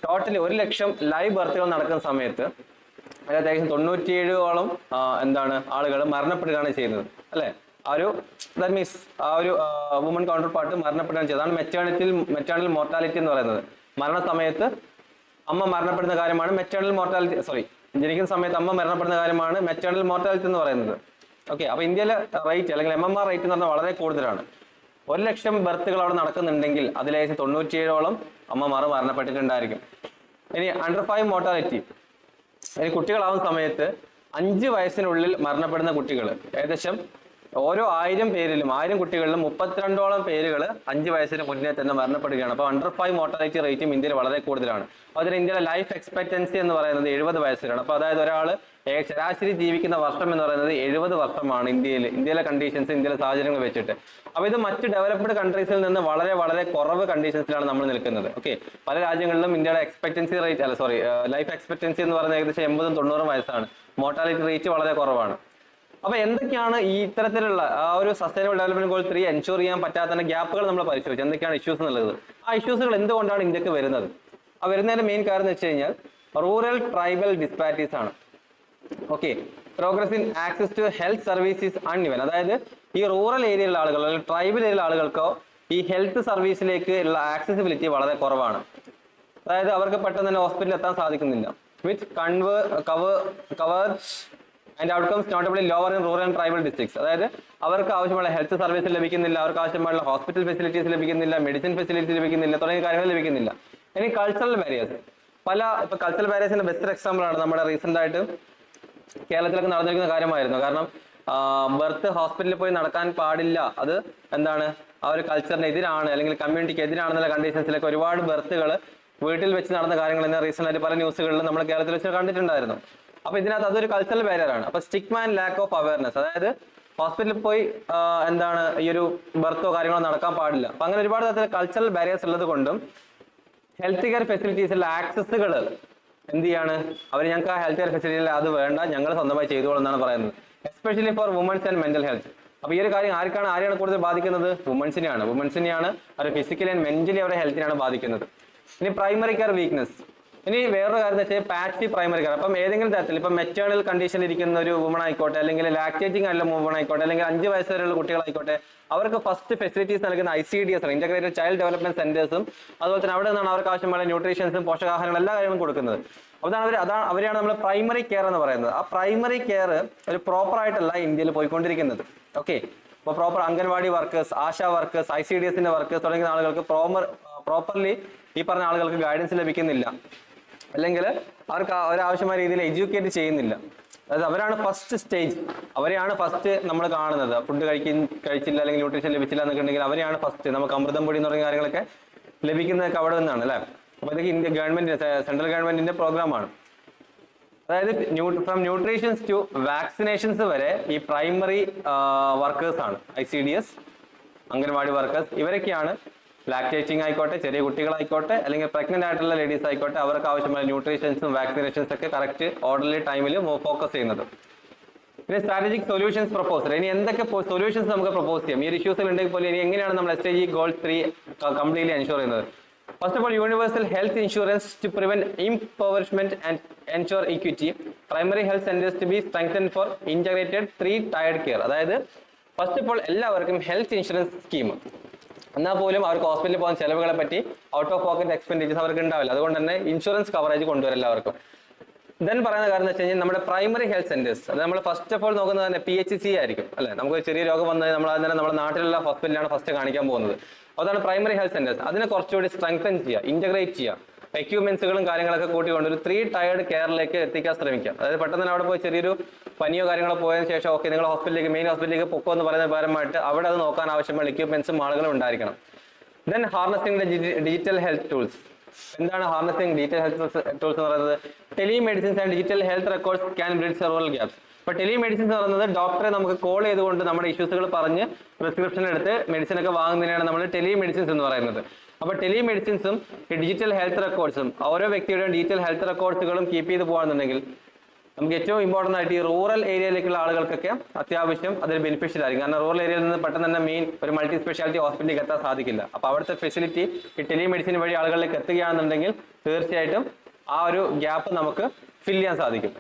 ടോട്ടലി 1 ലക്ഷം ലൈവ് ബർത്തുകൾ നടക്കുന്ന സമയത്ത് അതായത് ഏകദേശം 97ഓളം എന്താണ് ആളുകൾ മരണപ്പെടുകയാണ് ചെയ്യുന്നത് അല്ലെ. That means woman counterpart മരണപ്പെടുകയാണ് ചെയ്യുന്നത്. അതാണ് മെറ്റേണൽ മോർട്ടാലിറ്റി എന്ന് പറയുന്നത്. മരണസമയത്ത് അമ്മ മരണപ്പെടുന്ന കാര്യമാണ് ജനിക്കുന്ന സമയത്ത് അമ്മ മരണപ്പെടുന്ന കാര്യമാണ് മെറ്റേണൽ മോർട്ടാലിറ്റി എന്ന് പറയുന്നത്. ഓക്കെ, അപ്പോൾ ഇന്ത്യയിലെ റേറ്റ് അല്ലെങ്കിൽ MMR റേറ്റ് എന്ന് പറഞ്ഞാൽ വളരെ കൂടുതലാണ്. 1 ലക്ഷം ബർത്തുകൾ അവിടെ നടക്കുന്നുണ്ടെങ്കിൽ അതിലേകദേശം 97ഓളം അമ്മമാർ മരണപ്പെട്ടിട്ടുണ്ടായിരിക്കും. ഇനി അണ്ടർ 5 മോർട്ടാലിറ്റി, ഇനി കുട്ടികളാവുന്ന സമയത്ത് 5 വയസ്സിനുള്ളിൽ മരണപ്പെടുന്ന കുട്ടികൾ ഏകദേശം ഓരോ 1000 കുട്ടികളിലും 32ഓളം പേരുകൾ 5 വയസ്സിന് മുന്നേ തന്നെ മരണപ്പെടുകയാണ്. അപ്പോൾ അണ്ടർ 5 മോർട്ടാലിറ്റി റേറ്റും ഇന്ത്യയിൽ വളരെ കൂടുതലാണ്. അതിന് ഇന്ത്യയിലെ ലൈഫ് എക്സ്പെക്ടൻസി എന്ന് പറയുന്നത് 70 വയസ്സിലാണ്. അപ്പോൾ അതായത് ഒരാൾ ശരാശരി ജീവിക്കുന്ന വർഷം എന്ന് പറയുന്നത് 70 വർഷമാണ് ഇന്ത്യയിലെ കണ്ടീഷൻസ്, ഇന്ത്യയിലെ സാഹചര്യങ്ങൾ വെച്ചിട്ട്. അപ്പോൾ ഇത് മറ്റ് ഡെവലപ്ഡ് കൺട്രീസിൽ നിന്ന് വളരെ വളരെ കുറവ് കണ്ടീഷൻസിലാണ് നമ്മൾ നിൽക്കുന്നത്. ഓക്കെ, പല രാജ്യങ്ങളിലും ഇന്ത്യയുടെ ലൈഫ് എക്സ്പെക്ടൻസി എന്ന് പറയുന്നത് ഏകദേശം 80-90 വയസ്സാണ്. മോർട്ടാലിറ്റി റേറ്റ് വളരെ കുറവാണ്. അപ്പൊ എന്തൊക്കെയാണ് ഈ ഇത്തരത്തിലുള്ള ഒരു സസ്റ്റൈനബിൾ ഡെവലപ്മെന്റ് ഗോൾ 3 എൻഷുർ ചെയ്യാൻ പറ്റാത്ത ഗ്യാപ്പുകൾ നമ്മൾ പരിശോധിച്ചു. എന്തൊക്കെയാണ് ഇഷ്യൂസ് എന്നുള്ളത്? ആ ഇഷ്യൂസുകൾ എന്തുകൊണ്ടാണ് ഇന്ത്യക്ക് വരുന്നത്? വരുന്നതിന്റെ മെയിൻ കാരണം എന്ന് വെച്ച് കഴിഞ്ഞാൽ റൂറൽ ട്രൈബൽ ഡിസ്പാരിറ്റീസ് ആണ്. Okay, progress in access to health services uneven. അതായത് ഈ റൂറൽ ഏരിയയിലുള്ള ആളുകൾ അല്ലെങ്കിൽ ട്രൈബൽ ഏരിയയിലുള്ള ആളുകൾക്കോ ഈ ഹെൽത്ത് സർവീസിലേക്ക് ഉള്ള ആക്സസിബിലിറ്റി വളരെ കുറവാണ്. അതായത് അവർക്ക് പെട്ടെന്ന് തന്നെ ഹോസ്പിറ്റലിൽ എത്താൻ സാധിക്കുന്നില്ല. Which covers and outcomes notably lower in rural and tribal districts. അതായത് അവർക്ക് ആവശ്യമുള്ള ഹെൽത്ത് സർവീസ് ലഭിക്കുന്നില്ല, അവർക്ക് ആവശ്യമുള്ള ഹോസ്പിറ്റൽ ഫെസിലിറ്റീസ് ലഭിക്കുന്നില്ല, മെഡിസിൻ ഫെസിലിറ്റി ലഭിക്കുന്നില്ല, തുടങ്ങിയ കാര്യങ്ങൾ ലഭിക്കുന്നില്ല. ഇനി കൾച്ചറൽ ബാരിയേഴ്സ്. ഇപ്പൊ കൾച്ചറൽ ബാരിയേഴ്സിന്റെ ബെസ്റ്റ് എക്സാമ്പിൾ ആണ് നമ്മുടെ റീസെന്റ് ആയിട്ട് കേരളത്തിലൊക്കെ നടന്നിരിക്കുന്ന കാര്യമായിരുന്നു. കാരണം ബർത്ത് ഹോസ്പിറ്റലിൽ പോയി നടക്കാൻ പാടില്ല, അത് എന്താണ് ആ ഒരു കൾച്ചറിന് എതിരാണ് അല്ലെങ്കിൽ കമ്മ്യൂണിറ്റിക്ക് എതിരാണെന്നുള്ള കണ്ടീഷൻസിലൊക്കെ ഒരുപാട് ബർത്തുകൾ വീട്ടിൽ വെച്ച് നടന്ന കാര്യങ്ങൾ ഇന്ന് റീസെന്റ് ആയിട്ട് പല ന്യൂസുകളിലും നമ്മൾ കേരളത്തിൽ വെച്ച് കണ്ടിട്ടുണ്ടായിരുന്നു. അപ്പൊ ഇതിനകത്ത് അതൊരു കൾച്ചറൽ ബാരിയർ ആണ്. അപ്പൊ stigma and lack of awareness, അതായത് ഹോസ്പിറ്റലിൽ പോയി എന്താണ് ഈ ഒരു ബർത്തോ കാര്യങ്ങളോ നടക്കാൻ പാടില്ല. അപ്പൊ അങ്ങനെ ഒരുപാട് തരത്തിലുള്ള കൾച്ചറൽ ബാരിയേഴ്സ് ഉള്ളത് കൊണ്ടും ഹെൽത്ത് കെയർ ഫെസിലിറ്റീസിലുള്ള ആക്സസുകൾ എന്ത് ചെയ്യാണ് അവർ, ഞങ്ങൾക്ക് ആ ഹെൽത്ത് കെയർ ഫെസിലിറ്റിയിൽ അത് വേണ്ട, ഞങ്ങൾ സ്വന്തമായി ചെയ്തോളൂ എന്നാണ് പറയുന്നത്. Especially for womens and mental health. അപ്പൊ ഈ ഒരു കാര്യം ആരെയാണ് കൂടുതൽ ബാധിക്കുന്നത്? വുമൻസിനെയാണ്. അവർ ഫിസിക്കലി ആൻഡ് മെന്റലി അവരുടെ ഹെൽത്തിനാണ് ബാധിക്കുന്നത്. ഇനി പ്രൈമറി കെയർ വീക്ക്നെസ്. ഇനി വേറൊരു കാര്യം എന്ന് വെച്ചാൽ പാച്ചി പ്രൈമറി കെയർ. അപ്പം ഏതെങ്കിലും തരത്തിൽ ഇപ്പം മെറ്റേണൽ കണ്ടീഷനിൽ ഇരിക്കുന്ന ഒരു വുമൺ ആയിക്കോട്ടെ, അല്ലെങ്കിൽ ലാക്ടേറ്റിംഗ് ആയിട്ടുള്ള വുമൺ ആയിക്കോട്ടെ, അല്ലെങ്കിൽ 5 വയസ്സ് വരെയുള്ള കുട്ടികളായിക്കോട്ടെ, അവർക്ക് ഫസ്റ്റ് ഫെസിലിറ്റീസ് നൽകുന്ന ICDS ആണ്, ഇന്റഗ്രേറ്റഡ് ചൈൽഡ് ഡെവലപ്മെന്റ് സെന്റേഴ്സും. അതുപോലെ തന്നെ അവിടെ നിന്നാണ് അവർക്ക് ആവശ്യമായ ന്യൂട്രീഷൻസും പോഷകാഹാരങ്ങളും എല്ലാ കാര്യങ്ങളും കൊടുക്കുന്നത്. അവരെയാണ് നമ്മൾ പ്രൈമറി കെയർ എന്ന് പറയുന്നത്. ആ പ്രൈമറി കെയർ ഒരു പ്രോപ്പർ ആയിട്ടല്ല ഇന്ത്യയിൽ പോയിക്കൊണ്ടിരിക്കുന്നത്. ഓക്കെ, അപ്പോൾ proper anganwadi workers, ASHA workers, ICDSന്റെ വർക്കേഴ്സ് തുടങ്ങിയ ആളുകൾക്ക് പ്രോപ്പർലി ഈ പറഞ്ഞ ആളുകൾക്ക് ഗൈഡൻസ് ലഭിക്കുന്നില്ല, അല്ലെങ്കിൽ അവർക്ക് ഒരാവശ്യമായ രീതിയിൽ എഡ്യൂക്കേറ്റ് ചെയ്യുന്നില്ല. അതായത് അവരാണ് ഫസ്റ്റ് സ്റ്റേജ്, അവരെയാണ് ഫസ്റ്റ് നമ്മൾ കാണുന്നത്. ഫുഡ് കഴിച്ചില്ല അല്ലെങ്കിൽ ന്യൂട്രീഷൻ ലഭിച്ചില്ല എന്നൊക്കെ ഉണ്ടെങ്കിൽ അവരെയാണ് ഫസ്റ്റ്. നമുക്ക് അമൃതം പൊടി എന്ന് പറയുന്ന കാര്യങ്ങളൊക്കെ ലഭിക്കുന്നതൊക്കെ അവിടെ നിന്നാണ് അല്ലേ. അപ്പൊ ഇതൊക്കെ ഇന്ത്യ ഗവൺമെന്റിന്റെ സെൻട്രൽ ഗവൺമെന്റിന്റെ പ്രോഗ്രാമാണ്. അതായത് ഫ്രം ന്യൂട്രീഷൻസ് ടു വാക്സിനേഷൻസ് വരെ ഈ പ്രൈമറി വർക്കേഴ്സ് ആണ് ICDS, അംഗൻവാടി വർക്കേഴ്സ്. ഇവരൊക്കെയാണ് ലാക്ടേറ്റിംഗ് ആയിക്കോട്ടെ, ചെറിയ കുട്ടികളായിക്കോട്ടെ, അല്ലെങ്കിൽ പ്രഗ്നന്റ് ആയിട്ടുള്ള ലേഡീസ് ആയിക്കോട്ടെ, അവർക്ക് ആവശ്യമായ ന്യൂട്രീഷൻസും വാക്സിനേഷൻസ് ഒക്കെ കറക്റ്റ് ഓർഡർലി ടൈമിൽ ഫോക്കസ് ചെയ്യുന്നത്. പിന്നെ സ്ട്രാറ്റജിക് സൊല്യൂഷൻസ് പ്രപ്പോസൽ. ഇനി എന്തൊക്കെ സൊല്യൂഷൻസ് നമുക്ക് പ്രപ്പോസ് ചെയ്യാം? ഈ ഒരു ഇഷ്യൂസിൽ ഉണ്ടെങ്കിൽ പോലും ഇനി എങ്ങനെയാണ് നമ്മൾ SDG Goal 3 കംപ്ലീറ്റ്ലി എൻഷുർ ചെയ്യുന്നത്? First of all, universal health insurance to prevent impoverishment and ensure equity. Primary health centers to be strengthened for integrated 3-tiered care. അതായത് ഫസ്റ്റ് ഓഫ് ഓൾ എല്ലാവർക്കും ഹെൽത്ത് ഇൻഷുറൻസ് സ്കീം. എന്നാൽ പോലും അവർക്ക് ഹോസ്പിറ്റലിൽ പോകുന്ന ചെലവുകളെ പറ്റി out of pocket expenditures അവർക്ക് ഉണ്ടാവില്ല. അതുകൊണ്ട് തന്നെ ഇൻഷുറൻസ് കവറേജ് കൊണ്ടുവരും എല്ലാവർക്കും. ദെൻ പറയുന്ന കാര്യം എന്ന് വെച്ച് കഴിഞ്ഞാൽ നമ്മുടെ പ്രൈമറി ഹെൽത്ത് സെന്റേഴ്സ്, അത് നമ്മൾ ഫസ്റ്റ് ഓഫ് ഓൾ നോക്കുന്നത് തന്നെ PHC ആയിരിക്കും അല്ലെ. നമുക്ക് ചെറിയ രോഗം വന്നാൽ നമ്മൾ അതിനെ നമ്മുടെ നാട്ടിലുള്ള ഹോസ്പിറ്റലിലാണ് ഫസ്റ്റ് കാണിക്കാൻ പോകുന്നത്. അതാണ് പ്രൈമറി ഹെൽത്ത് സെന്റേഴ്സ്. അതിനെ കുറച്ചുകൂടി സ്ട്രെങ്തൻ ചെയ്യുക, ഇന്റഗ്രേറ്റ് ചെയ്യുക, എക്യുപ്മെന്റ്സുകളും കാര്യങ്ങളൊക്കെ കൂട്ടിക്കൊണ്ട് ഒരു 3-tiered കെയറിലേക്ക് എത്തിക്കാൻ ശ്രമിക്കുക. അതായത് പെട്ടെന്ന് തന്നെ അവിടെ പോയി ചെറിയൊരു പനിയോ കാര്യങ്ങളോ പോയതിനു ശേഷം ഓക്കെ നിങ്ങൾ മെയിൻ ഹോസ്പിറ്റലിലേക്ക് പൊക്കോ എന്ന് പറയുന്ന പകരമായിട്ട് അവിടെ അത് നോക്കാൻ ആവശ്യമായ എക്യുപ്മെന്റ്സും ആളുകളും ഉണ്ടായിരിക്കണം. Then harnessing digital health tools. എന്താണ് ഹാർനസിംഗ് ഡിജിറ്റൽ ഹെൽത്ത് ടൂൾസ് എന്ന് പറയുന്നത്? Telemedicines and digital health records can bridge rural gaps. ഇപ്പൊ ടെലിമെഡിസിൻസ് എന്ന് പറയുന്നത് ഡോക്ടറെ നമുക്ക് കോൾ ചെയ്തുകൊണ്ട് നമ്മുടെ ഇഷ്യൂസുകൾ പറഞ്ഞ് പ്രിസ്ക്രിപ്ഷൻ എടുത്ത് മെഡിസിൻ ഒക്കെ വാങ്ങുന്നതിനാണ് നമ്മൾ ടെലിമെഡിസിൻസ് എന്ന് പറയുന്നത്. അപ്പൊ ടെലിമെഡിസിൻസും ഡിജിറ്റൽ ഹെൽത്ത് റെക്കോർഡ്സും ഓരോ വ്യക്തിയുടെയും ഡിജിറ്റൽ ഹെൽത്ത് റെക്കോർഡ്സുകളും കീപ്പ് ചെയ്ത് പോകുകയാണെന്നുണ്ടെങ്കിൽ നമുക്ക് ഏറ്റവും ഇമ്പോർട്ടൻ്റ് ആയിട്ട് ഈ റൂറൽ ഏരിയയിലേക്കുള്ള ആളുകൾക്കൊക്കെ അത്യാവശ്യം അതൊരു ബെനിഫിഷ്യൽ ആയിരിക്കും. കാരണം റൂറൽ ഏരിയയിൽ നിന്ന് പെട്ടെന്ന് തന്നെ മെയിൻ ഒരു മൾട്ടി സ്പെഷ്യാലിറ്റി ഹോസ്പിറ്റലിലേക്ക് എത്താൻ സാധിക്കില്ല. അപ്പൊ അവിടുത്തെ ഫെസിലിറ്റി ഈ ടെലിമെഡിസിൻ വഴി ആളുകളിലേക്ക് എത്തുകയാണെന്നുണ്ടെങ്കിൽ തീർച്ചയായിട്ടും ആ ഒരു ഗ്യാപ്പ് നമുക്ക് ഫിൽ ചെയ്യാൻ സാധിക്കും.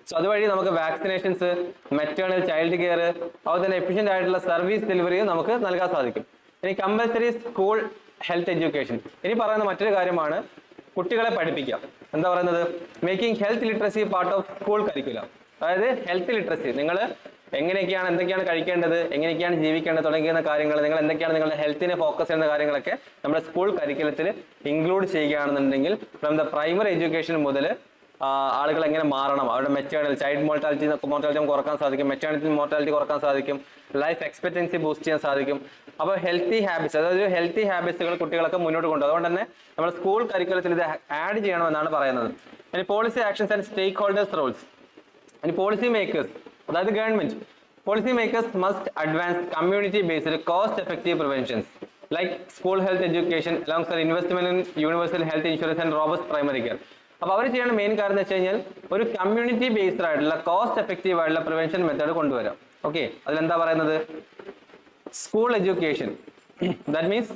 സോ അതുവഴി നമുക്ക് വാക്സിനേഷൻസ്, മെറ്റേണൽ ചൈൽഡ് കെയർ, അതുപോലെ തന്നെ എഫിഷ്യന്റ് ആയിട്ടുള്ള സർവീസ് ഡെലിവറിയും നമുക്ക് നൽകാൻ സാധിക്കും. ഇനി കമ്പൽസറി സ്കൂൾ ഹെൽത്ത് എഡ്യൂക്കേഷൻ. ഇനി പറയുന്ന മറ്റൊരു കാര്യമാണ് കുട്ടികളെ പഠിപ്പിക്കുക. എന്താ പറയുന്നത്? Making health literacy part of school curriculum. അതായത് ഹെൽത്ത് ലിറ്ററസി, നിങ്ങൾ എന്തൊക്കെയാണ് കഴിക്കേണ്ടത്, എങ്ങനെയൊക്കെയാണ് ജീവിക്കേണ്ടത് തുടങ്ങിയ കാര്യങ്ങൾ, നിങ്ങൾ എന്തൊക്കെയാണ് നിങ്ങളുടെ ഹെൽത്തിനെ ഫോക്കസ് ചെയ്യുന്ന കാര്യങ്ങളൊക്കെ നമ്മുടെ സ്കൂൾ കരിക്കുലത്തിൽ ഇൻക്ലൂഡ് ചെയ്യുകയാണെന്നുണ്ടെങ്കിൽ ഫ്രം ദ പ്രൈമറി എഡ്യൂക്കേഷൻ മുതൽ ആളുകൾ എങ്ങനെ മാറണം, അവരുടെ മെറ്റേണൽ ചൈൽഡ് മോർട്ടാലിറ്റി കുറക്കാൻ സാധിക്കും, മെറ്റേണിറ്റി മോർട്ടാലിറ്റി കുറക്കാൻ സാധിക്കും, ലൈഫ് എക്സ്പെക്ടൻസി ബൂസ്റ്റ് ചെയ്യാൻ സാധിക്കും. അപ്പോൾ ഹെൽത്തി ഹാബിറ്റ്സ്, അതായത് ഹെൽത്തി ഹാബിറ്റ്സുകൾ കുട്ടികളൊക്കെ മുന്നോട്ട് കൊണ്ടുപോകും. അതുകൊണ്ട് തന്നെ നമ്മൾ സ്കൂൾ കരിക്കുലത്തിൽ ഇത് ആഡ് ചെയ്യണമെന്നാണ് പറയുന്നത്. ഇനി policy actions and stakeholders roles. ഇനി പോളിസി മേക്കേഴ്സ്, അതായത് government policy makers must advance community based cost effective preventions like school health education alongside investment in universal health insurance and robust primary care. അപ്പോൾ അവർ ചെയ്യേണ്ട main കാര്യം എന്ന് വെച്ച് കഴിഞ്ഞാൽ ഒരു കമ്മ്യൂണിറ്റി ബേസ്ഡ് ആയിട്ടുള്ള കോസ്റ്റ് എഫക്റ്റീവ് ആയിട്ടുള്ള പ്രിവെൻഷൻ മെത്തേഡ് കൊണ്ടുവരാം. ഓക്കെ, അതിലെന്താ പറയുന്നത്? സ്കൂൾ എഡ്യൂക്കേഷൻ, ദാറ്റ് മീൻസ്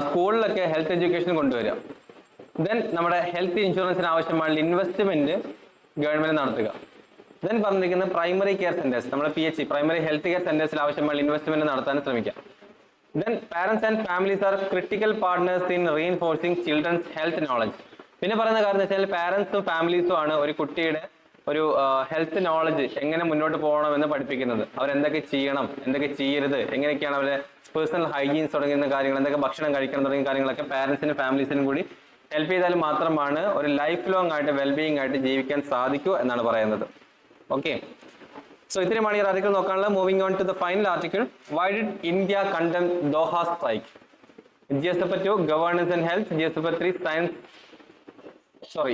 സ്കൂളിലൊക്കെ ഹെൽത്ത് എഡ്യൂക്കേഷൻ കൊണ്ടുവരിക. ദെൻ നമ്മുടെ ഹെൽത്ത് ഇൻഷുറൻസിന് ആവശ്യമായുള്ള ഇൻവെസ്റ്റ്മെന്റ് ഗവൺമെന്റ് നടത്തുക. ദെൻ പറഞ്ഞിരിക്കുന്നത് പ്രൈമറി കെയർ സെന്റേഴ്സ്, നമ്മുടെ PHC പ്രൈമറി ഹെൽത്ത് കെയർ സെന്റേഴ്സിൽ ആവശ്യമായുള്ള ഇൻവെസ്റ്റ്മെന്റ് നടത്താൻ ശ്രമിക്കാം. Then parents and families are critical partners in reinforcing children's health knowledge. പിന്നെ പറയുന്ന കാര്യം എന്ന് വെച്ചാൽ പാരന്റ്സും ഫാമിലീസും ആണ് ഒരു കുട്ടിയുടെ ഒരു ഹെൽത്ത് നോളജ് എങ്ങനെ മുന്നോട്ട് പോകണമെന്ന് പഠിപ്പിക്കുന്നത്. അവരെന്തൊക്കെ ചെയ്യണം, എന്തൊക്കെ ചെയ്യരുത്, എങ്ങനെയൊക്കെയാണ് അവരെ പേഴ്സണൽ ഹൈജീൻസ് തുടങ്ങിയ കാര്യങ്ങൾ, എന്തൊക്കെ ഭക്ഷണം കഴിക്കണം തുടങ്ങിയ കാര്യങ്ങളൊക്കെ പാരന്റ്സിനും ഫാമിലീസിനും കൂടി ഹെൽപ്പ് ചെയ്താൽ മാത്രമാണ് ഒരു ലൈഫ് ലോങ് ആയിട്ട് വെൽബീയിങ് ആയിട്ട് ജീവിക്കാൻ സാധിക്കൂ എന്നാണ് പറയുന്നത്. ഓക്കെ, സോ ഇത്രയുമാണ് ഈ ആർട്ടിക്കിൾ നോക്കാനുള്ളത്. Moving on to the final article. Why did India condemn Doha strike? GS paper 2 governance and health, GS paper 3 science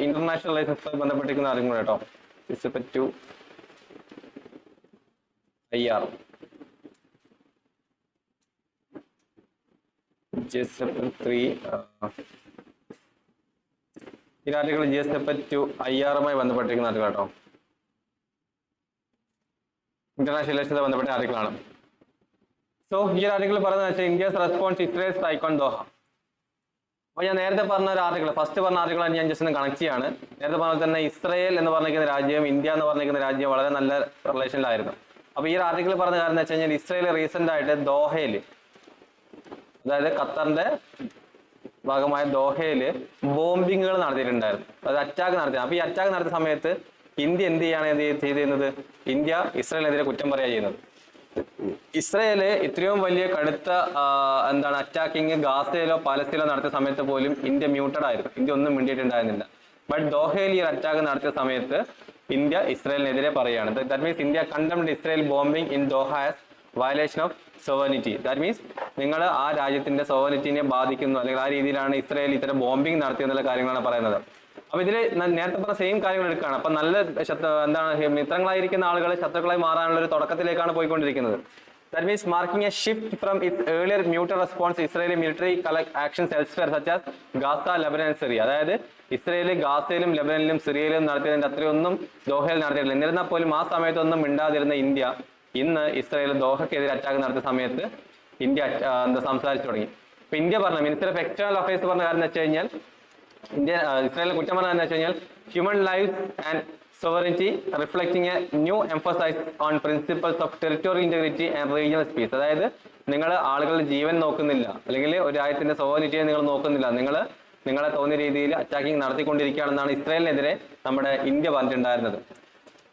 international റിലേഷൻസുമായി ബന്ധപ്പെട്ടിരിക്കുന്ന ആർട്ടിക്കിൾ കേട്ടോ. GS paper 2 IR, GS paper 3 ഈ ആർട്ടിക്കിൾ GS പേപ്പർ 2 IR-മായി ബന്ധപ്പെട്ടിരിക്കുന്ന article കേട്ടോ. International relations ബന്ധപ്പെട്ട ആർട്ടിക്കിളാണ്. So ഈ article പറയുന്നത് വെച്ചാൽ India's response Israel strike on Doha. അപ്പോൾ ഞാൻ നേരത്തെ പറഞ്ഞ ഒരു ആർട്ടിക്കിൾ, ഫസ്റ്റ് പറഞ്ഞ ആർട്ടിക്കിൾ ഞാൻ ജസ്റ്റ് ഒന്ന് കണക്ട് ചെയ്യാണ്. നേരത്തെ പറഞ്ഞ തന്നെ ഇസ്രയേൽ എന്ന് പറഞ്ഞിരിക്കുന്ന രാജ്യവും ഇന്ത്യ എന്ന് പറഞ്ഞിരിക്കുന്ന രാജ്യവും വളരെ നല്ല റിലേഷനിലായിരുന്നു. അപ്പോൾ ഈ ഒരു ആർട്ടിക്കിൾ പറഞ്ഞ കാര്യം എന്ന് വെച്ച് കഴിഞ്ഞാൽ ഇസ്രയേൽ റീസെന്റ് ആയിട്ട് ദോഹയിൽ, അതായത് ഖത്തറിന്റെ ഭാഗമായ ദോഹയിൽ ബോംബിങ്ങുകൾ നടത്തിയിട്ടുണ്ടായിരുന്നു, അത് അറ്റാക്ക് നടത്തി. അപ്പോൾ ഈ അറ്റാക്ക് നടത്തിയ സമയത്ത് ഇന്ത്യ എന്ത് ചെയ്യാണ് ചെയ്തിരുന്നത്? ഇന്ത്യ ഇസ്രയേലിനെതിരെ കുറ്റം പറയുക ചെയ്യുന്നത്. ഇസ്രയേല് ഇത്രയും വലിയ കടുത്ത അറ്റാക്കിങ് ഗാസയിലോ പാലസ്തീനിലോ നടത്തിയ സമയത്ത് പോലും ഇന്ത്യ മ്യൂട്ടഡ് ആയിരുന്നു, ഇന്ത്യ ഒന്നും മിണ്ടിയിട്ടുണ്ടായിരുന്നില്ല. ബട്ട് ദോഹയിൽ ഈ അറ്റാക്ക് നടത്തിയ സമയത്ത് ഇന്ത്യ ഇസ്രയേലിനെതിരെ പറയുകയാണ്. That means India condemned Israel bombing in Doha as violation of sovereignty. That means നിങ്ങൾ ആ രാജ്യത്തിന്റെ സോവറിനിറ്റിനെ ബാധിക്കുന്നു, അല്ലെങ്കിൽ ആ രീതിയിലാണ് ഇസ്രയേൽ ഇത്തരം ബോംബിംഗ് നടത്തിയെന്നുള്ള കാര്യങ്ങളാണ് പറയുന്നത്. അപ്പൊ ഇതിൽ നേരത്തെ പറഞ്ഞ സെയിം കാര്യങ്ങൾ എടുക്കുകയാണ്. അപ്പൊ നല്ല മിത്രങ്ങളായിരിക്കുന്ന ആളുകൾ ശത്രുക്കളായി മാറാനുള്ള ഒരു തുടക്കത്തിലേക്കാണ് പോയിക്കൊണ്ടിരിക്കുന്നത്. That means marking a shift from its earlier muted response Israeli military actions elsewhere such as Gaza, Lebanon and Syria. അതായത് ഇസ്രയേൽ ഗാസയിലും ലെബനനിലും സിറിയയിലും നടത്തിയതിന്റെ അത്രയൊന്നും ദോഹയിൽ നടത്തിയിട്ടില്ല. എന്നിരുന്നാൽ പോലും ആ സമയത്തൊന്നും മിണ്ടാതിരുന്ന ഇന്ത്യ ഇന്ന് ഇസ്രയേൽ ദോഹയ്ക്കെതിരെ അറ്റാക്ക് നടത്തിയ സമയത്ത് ഇന്ത്യ സംസാരിച്ചു തുടങ്ങി. ഇപ്പൊ ഇന്ത്യ പറഞ്ഞ മിനിസ്റ്റർ ഓഫ് എക്സ്റ്റേണൽ അഫയേഴ്സ് പറഞ്ഞ കാര്യം എന്ന് വെച്ച് കഴിഞ്ഞാൽ, ഇന്ത്യ ഇസ്രായേലിനെ കുറ്റം പറഞ്ഞതെന്ന് വെച്ച് കഴിഞ്ഞാൽ human life and sovereignty reflecting a new emphasis on principles of territorial integrity and regional peace. അതായത് നിങ്ങൾ ആളുകളുടെ ജീവൻ നോക്കുന്നില്ല, അല്ലെങ്കിൽ ഒരു രാജ്യത്തിന്റെ സോവറിനിറ്റിയെ നിങ്ങൾ നോക്കുന്നില്ല, നിങ്ങളെ തോന്നിയ രീതിയിൽ അറ്റാക്കിംഗ് നടത്തിക്കൊണ്ടിരിക്കുകയാണെന്നാണ് ഇസ്രായേലിനെതിരെ നമ്മുടെ ഇന്ത്യ പറഞ്ഞിട്ടുണ്ടായിരുന്നത്.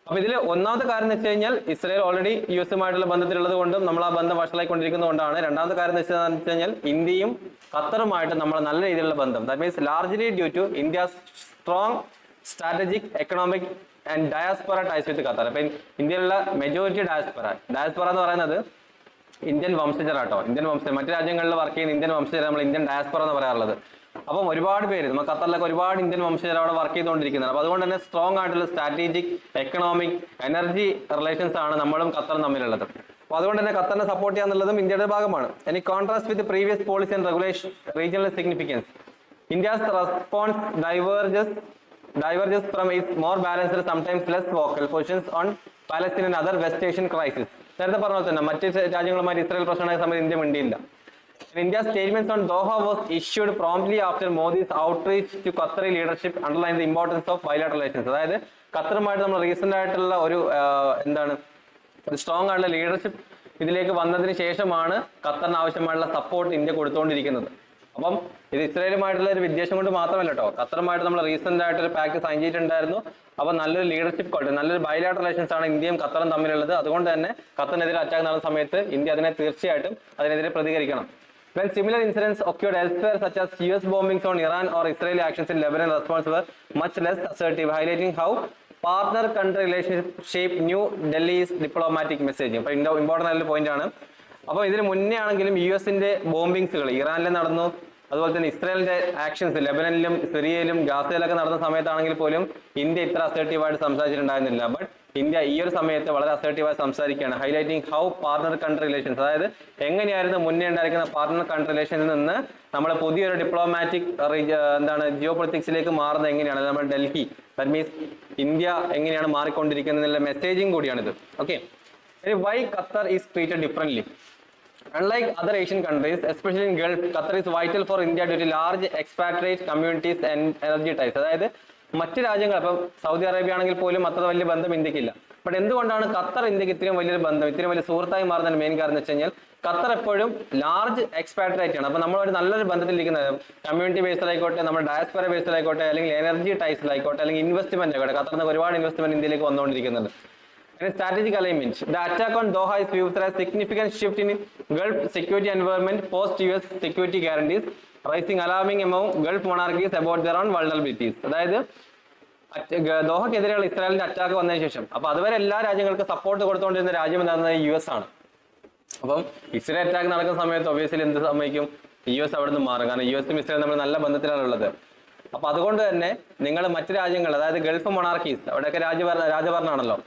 അപ്പൊ ഇതിൽ ഒന്നാമത്തെ കാര്യം എന്ന് വെച്ച് കഴിഞ്ഞാൽ ഇസ്രായേൽ ഓൾറെഡി US-ഉമായിട്ടുള്ള ബന്ധത്തിലുള്ളത് കൊണ്ടും നമ്മൾ ആ ബന്ധം വഷളായിക്കൊണ്ടിരിക്കുന്നതുകൊണ്ടാണ്. രണ്ടാമത്തെ കാര്യം എന്ന് വെച്ച് കഴിഞ്ഞാൽ ഇന്ത്യയും ഖത്തറുമായിട്ട് നമ്മൾ നല്ല രീതിയിലുള്ള ബന്ധം, that means largely due to India's strong strategic economic and diaspora ties with Qatar. അപ്പൊ ഇന്ത്യയിലുള്ള മെജോറിറ്റി ഡയാസ്പൊറ എന്ന് പറയുന്നത് ഇന്ത്യൻ വംശജരാട്ടോ, ഇന്ത്യൻ വംശജർ. മറ്റു രാജ്യങ്ങളിൽ വർക്ക് ചെയ്യുന്ന ഇന്ത്യൻ വംശജർ നമ്മൾ ഇന്ത്യൻ ഡയാസ്പൊറ എന്ന് പറയാറുള്ളത്. അപ്പം ഒരുപാട് പേര് നമ്മൾ ഖത്തറിലൊക്കെ ഒരുപാട് ഇന്ത്യൻ വംശജർ അവിടെ വർക്ക് ചെയ്തുകൊണ്ടിരിക്കുന്നത്. അപ്പൊ അതുകൊണ്ട് തന്നെ സ്ട്രോങ് ആയിട്ടുള്ള സ്ട്രാറ്റജിക് എക്കണോമിക് എനർജി റിലേഷൻസ് ആണ് നമ്മളും ഖത്തറും തമ്മിലുള്ളത്. അപ്പൊ അതുകൊണ്ട് തന്നെ ഖത്തറിനെ സപ്പോർട്ട് ചെയ്യാന്നുള്ളതും ഇന്ത്യയുടെ ഭാഗമാണ്. ഇനി contrast with previous policy and regulation regional significance, India's response diverges from its more balanced, sometimes less vocal positions on Palestine and other West Asian crises. നേരത്തെ പറഞ്ഞ പോലെ തന്നെ മറ്റ് രാജ്യങ്ങളുമായി ഇസ്രായേൽ പ്രശ്നമായ സമയത്ത് ഇന്ത്യ മിണ്ടിയില്ല. India's statements on Doha was issued promptly after Modi's outreach to Qatari leadership underlined the importance of bilateral relations. അതായത് ഖത്തറുമായിട്ട് നമ്മൾ റീസെന്റ് ആയിട്ടുള്ള ഒരു സ്ട്രോങ് ആയിട്ടുള്ള ലീഡർഷിപ്പ് ഇതിലേക്ക് വന്നതിന് ശേഷമാണ് ഖത്തറിന് ആവശ്യമായിട്ടുള്ള സപ്പോർട്ട് ഇന്ത്യ കൊടുത്തുകൊണ്ടിരിക്കുന്നത്. അപ്പം ഇത് ഇസ്രായേലുമായിട്ടുള്ള ഒരു വിദ്വേഷം കൊണ്ട് മാത്രമല്ല കേട്ടോ, ഖത്തറുമായിട്ട് നമ്മൾ റീസെന്റ് ആയിട്ട് ഒരു പാക്ട് സൈൻ ചെയ്തിട്ടുണ്ടായിരുന്നു. അപ്പൊ നല്ലൊരു ലീഡർഷിപ്പ് ക്വാളിറ്റി, നല്ലൊരു ബൈലാറ്ററൽ റിലേഷൻസ് ആണ് ഇന്ത്യയും ഖത്തറും തമ്മിലുള്ളത്. അതുകൊണ്ട് തന്നെ ഖത്തറിനെതിരെ അറ്റാക്ക് നടന്ന സമയത്ത് ഇന്ത്യ തീർച്ചയായിട്ടും അതിനെതിരെ പ്രതികരിക്കണം. When similar incidents occurred elsewhere, such as US bombings on Iran or Israeli actions in Lebanon, response were much less assertive, highlighting how partner country relationship shape New Delhi's diplomatic messaging. അപ്പോൾ important ആയിട്ടുള്ള point ആണ്. അപ്പോൾ ഇതിന് മുന്നേ ആണെങ്കിലും US-ന്റെ ബോംബിങ്സുകൾ ഇറാനിൽ നടന്നു, അതുപോലെ തന്നെ ഇസ്രായേലിന്റെ ആക്ഷൻസ് ലെബനനിലും സിറിയയിലും ഗാസയിലൊക്കെ നടന്ന സമയത്താണെങ്കിൽ പോലും ഇന്ത്യ ഇത്ര അസേർട്ടീവായിട്ട് സംസാരിച്ചിട്ടുണ്ടായിരുന്നില്ല. ബട്ട് ഇന്ത്യ ഈ ഒരു സമയത്ത് വളരെ അസേർട്ടീവായി സംസാരിക്കുകയാണ്, highlighting how partner country relations, അതായത് എങ്ങനെയായിരുന്നു മുന്നേ ഉണ്ടായിരിക്കുന്ന പാർട്ണർ കൺട്രി റിലേഷനിൽ നിന്ന് നമ്മൾ പുതിയൊരു ഡിപ്ലോമാറ്റിക് ജിയോ പൊളിറ്റിക്സിലേക്ക് മാറുന്നത് എങ്ങനെയാണ്, നമ്മൾ ഡൽഹി, ദാറ്റ് മീൻസ് ഇന്ത്യ എങ്ങനെയാണ് മാറിക്കൊണ്ടിരിക്കുന്നത് എന്നുള്ള മെസ്സേജിങ് കൂടിയാണിത്. Okay, why Qatar is treated differently. Unlike other Asian countries, especially in Gulf, Qatar is vital for India due to large expatriate communities and energy ties. അതായത് മറ്റ് രാജ്യങ്ങൾ ഇപ്പം സൗദി അറേബ്യ ആണെങ്കിൽ പോലും അത്ര വലിയ ബന്ധം ഇന്ത്യക്കില്ല. ബട്ട് എന്തുകൊണ്ടാണ് ഖത്തർ ഇന്ത്യക്ക് ഇത്രയും വലിയൊരു ബന്ധം, ഇത്രയും വലിയ സുഹൃത്തായി മാറുന്നതിന് മെയിൻ കാരണം എന്ന് വെച്ച് കഴിഞ്ഞാൽ ഖത്തർ എപ്പോഴും ലാർജ് എക്സ്പാട്രേറ്റ് ആണ്. അപ്പോൾ നമ്മളൊരു നല്ലൊരു ബന്ധത്തിലിരിക്കുന്നത് കമ്മ്യൂണിറ്റി ബേസിലായിക്കോട്ടെ, നമ്മുടെ ഡയസ്പൊറ ബേസിലായിക്കോട്ടെ, അല്ലെങ്കിൽ എനർജി ടൈസിലായിക്കോട്ടെ, അല്ലെങ്കിൽ ഇൻവെസ്റ്റ്മെന്റ് ആയിക്കോട്ടെ. ഖത്തറിൽ നിന്ന് ഒരുപാട് ഇൻവെസ്റ്റ്മെന്റ് ഇന്ത്യയിലേക്ക് വന്നുകൊണ്ടിരിക്കുന്നുണ്ട്. Strategic alignment. The attack on Doha is viewed as a significant shift in Gulf security environment post-US security guarantees, raising alarming among Gulf monarchies about their own vulnerabilities. അതായത് ദോഹക്കെതിരെയുള്ള ഇസ്രായേലിന്റെ attack വന്നതിന് ശേഷം അപ്പൊ അതുവരെ എല്ലാ രാജ്യങ്ങൾക്കും സപ്പോർട്ട് കൊടുത്തുകൊണ്ടിരുന്ന രാജ്യം എന്താണെന്ന് US ആണ്. അപ്പം ഇസ്രായേൽ അറ്റാക്ക് നടക്കുന്ന സമയത്ത് ഒബിയസ്ലി എന്ത് സംഭവിക്കും, US അവിടെ നിന്ന് മാറും. കാരണം US ഇസ്രായേൽ നമ്മൾ നല്ല ബന്ധത്തിലാണ് ഉള്ളത്. അപ്പൊ അതുകൊണ്ട് തന്നെ നിങ്ങൾ മറ്റു രാജ്യങ്ങൾ, അതായത് ഗൾഫ് മൊണാർക്കീസ്, അവിടെയൊക്കെ രാജഭരണമാണല്ലോ.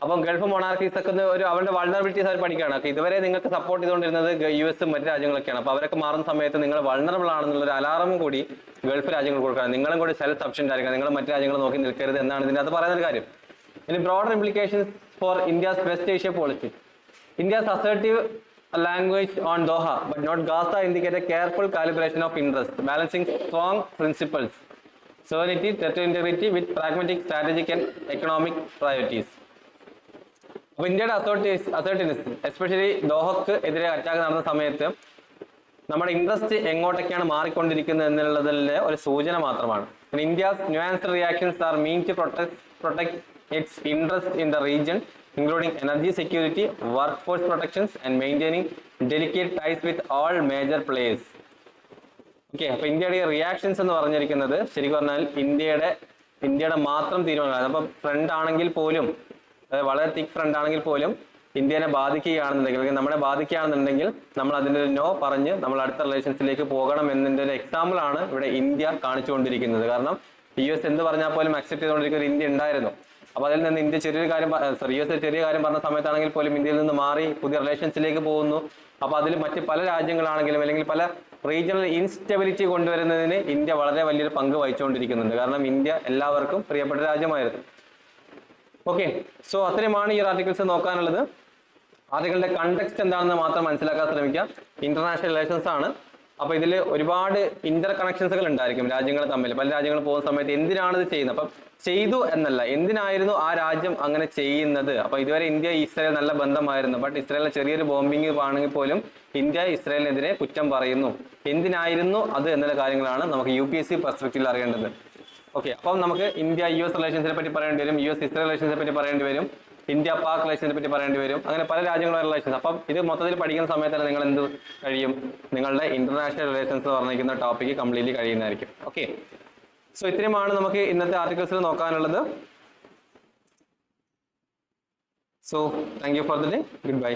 അപ്പം ഗൾഫ് മൊണാർക്കീസ് ഒക്കെ അവരുടെ വൾണറബിലിറ്റീസ് അവർ പഠിക്കുകയാണ്. അപ്പോൾ ഇതുവരെ നിങ്ങൾക്ക് സപ്പോർട്ട് ചെയ്തുകൊണ്ടിരുന്നത് US മറ്റു രാജ്യങ്ങളൊക്കെയാണ്. അപ്പോൾ അവരൊക്കെ മാറുന്ന സമയത്ത് നിങ്ങൾ വൾണറബിൾ ആണെന്നുള്ള ഒരു അലാറം കൂടി ഗൾഫ് രാജ്യങ്ങൾ കൊടുക്കണം. നിങ്ങളും കൂടി സെൽഫ് സഫിഷ്യന്റ് ആയിരിക്കണം, നിങ്ങൾ മറ്റു രാജ്യങ്ങൾ നോക്കി നിൽക്കരുത് എന്നാണ് ഇതിൻ്റെ അകത്ത് പറയുന്ന ഒരു കാര്യം. ഇനി broader implications four India's west Asia policy. India's assertive language on Doha but not Gaza indicate a careful calibration of interest, balancing strong principles, sovereignty, territorial integrity with pragmatic, strategic and economic priorities. അപ്പോൾ ഇന്ത്യയുടെ assertiveness especially ദോഹക്ക് എതിരെ attack നടന്ന സമയത്ത് നമ്മുടെ interest എങ്ങോട്ടൊക്കെയാണ് മാറിക്കൊണ്ടിരിക്കുന്നത് എന്നുള്ളതിന്റെ ഒരു സൂചന മാത്രമാണ്. India's nuanced reactions are meant to protect its interest in the region, including energy security, workforce protections and maintaining delicate ties with all major players. Okay, അപ്പൊ ഇന്ത്യയുടെ റിയാക്ഷൻസ് എന്ന് പറഞ്ഞിരിക്കുന്നത് ശരിക്കും പറഞ്ഞാൽ ഇന്ത്യയുടെ മാത്രം തീരുമാനമാണ്. അപ്പം ഫ്രണ്ട് ആണെങ്കിൽ പോലും, വളരെ തിക് ഫ്രണ്ട് ആണെങ്കിൽ പോലും ഇന്ത്യനെ ബാധിക്കുകയാണെന്നുണ്ടെങ്കിൽ, അല്ലെങ്കിൽ നമ്മളെ ബാധിക്കുകയാണെന്നുണ്ടെങ്കിൽ നമ്മൾ അതിൻ്റെ ഒരു നോ പറഞ്ഞ് നമ്മൾ അടുത്ത റിലേഷൻസിലേക്ക് പോകണം എന്നതിൻ്റെ ഒരു എക്സാമ്പിൾ ആണ് ഇവിടെ ഇന്ത്യ കാണിച്ചുകൊണ്ടിരിക്കുന്നത്. കാരണം US എന്ത് പറഞ്ഞാൽ പോലും അക്സെപ്റ്റ് ചെയ്തുകൊണ്ടിരിക്കുന്ന ഒരു ഇന്ത്യ ഉണ്ടായിരുന്നു. അപ്പോൾ അതിൽ നിന്ന് ഇന്ത്യ ചെറിയ കാര്യം പറഞ്ഞ സമയത്താണെങ്കിൽ പോലും ഇന്ത്യയിൽ നിന്ന് മാറി പുതിയ റിലേഷൻസിലേക്ക് പോകുന്നു. അപ്പോൾ അതിൽ മറ്റ് പല രാജ്യങ്ങളാണെങ്കിലും അല്ലെങ്കിൽ പല റീജിയണൽ ഇൻസ്റ്റെബിലിറ്റി കൊണ്ടുവരുന്നതിന് ഇന്ത്യ വളരെ വലിയൊരു പങ്ക് വഹിച്ചുകൊണ്ടിരിക്കുന്നുണ്ട്. കാരണം ഇന്ത്യ എല്ലാവർക്കും പ്രിയപ്പെട്ട രാജ്യമായിരുന്നു. ഓക്കെ, സോ അത്രയുമാണ് ഈ ആർട്ടിക്കിൾസ് നോക്കാനുള്ളത്. ആർട്ടിക്കിളിന്റെ കണ്ടെക്സ്റ്റ് എന്താണെന്ന് മാത്രം മനസ്സിലാക്കാൻ ശ്രമിക്കുക. ഇന്റർനാഷണൽ റിലേഷൻസ് ആണ്. അപ്പൊ ഇതിൽ ഒരുപാട് ഇന്റർ കണക്ഷൻസുകൾ ഉണ്ടായിരിക്കും രാജ്യങ്ങൾ തമ്മിൽ. പല രാജ്യങ്ങൾ പോകുന്ന സമയത്ത് എന്തിനാണ് ഇത് ചെയ്യുന്നത്, അപ്പം ചെയ്തു എന്നല്ല, എന്തിനായിരുന്നു ആ രാജ്യം അങ്ങനെ ചെയ്യുന്നത്. അപ്പൊ ഇതുവരെ ഇന്ത്യ ഇസ്രായേൽ നല്ല ബന്ധമായിരുന്നു. ബട്ട് ഇസ്രായേലിലെ ചെറിയൊരു ബോംബിങ് ആണെങ്കിൽ പോലും ഇന്ത്യ ഇസ്രായേലിനെതിരെ കുറ്റം പറയുന്നു. എന്തിനായിരുന്നു അത് എന്നുള്ള കാര്യങ്ങളാണ് നമുക്ക് UPSC പെർസ്പെക്റ്റീവിൽ അറിയേണ്ടത്. ഓക്കെ, അപ്പം നമുക്ക് ഇന്ത്യ US റിലേഷൻസിനെ പറ്റി പറയേണ്ടി വരും, US ഇസ്രായേൽ റിലേഷൻസിനെ പറ്റി പറയേണ്ടി വരും, ഇന്ത്യ പാക് റിലേഷൻസിനെ പറ്റി പറയേണ്ടി വരും. അങ്ങനെ പല രാജ്യങ്ങളുടെ റിലേഷൻസ്. അപ്പം ഇത് മൊത്തത്തിൽ പഠിക്കുന്ന സമയത്ത് നിങ്ങൾ എന്ത് കഴിയും, നിങ്ങളുടെ ഇന്റർനാഷണൽ റിലേഷൻസ് എന്ന് പറഞ്ഞിരിക്കുന്ന ടോപ്പിക്ക് കംപ്ലീറ്റ്ലി കഴിയുന്നതായിരിക്കും. ഓക്കെ, സോ ഇത്രയുമാണ് നമുക്ക് ഇന്നത്തെ ആർട്ടിക്കിൾസിൽ നോക്കാനുള്ളത്. So thank you for the day. Good by.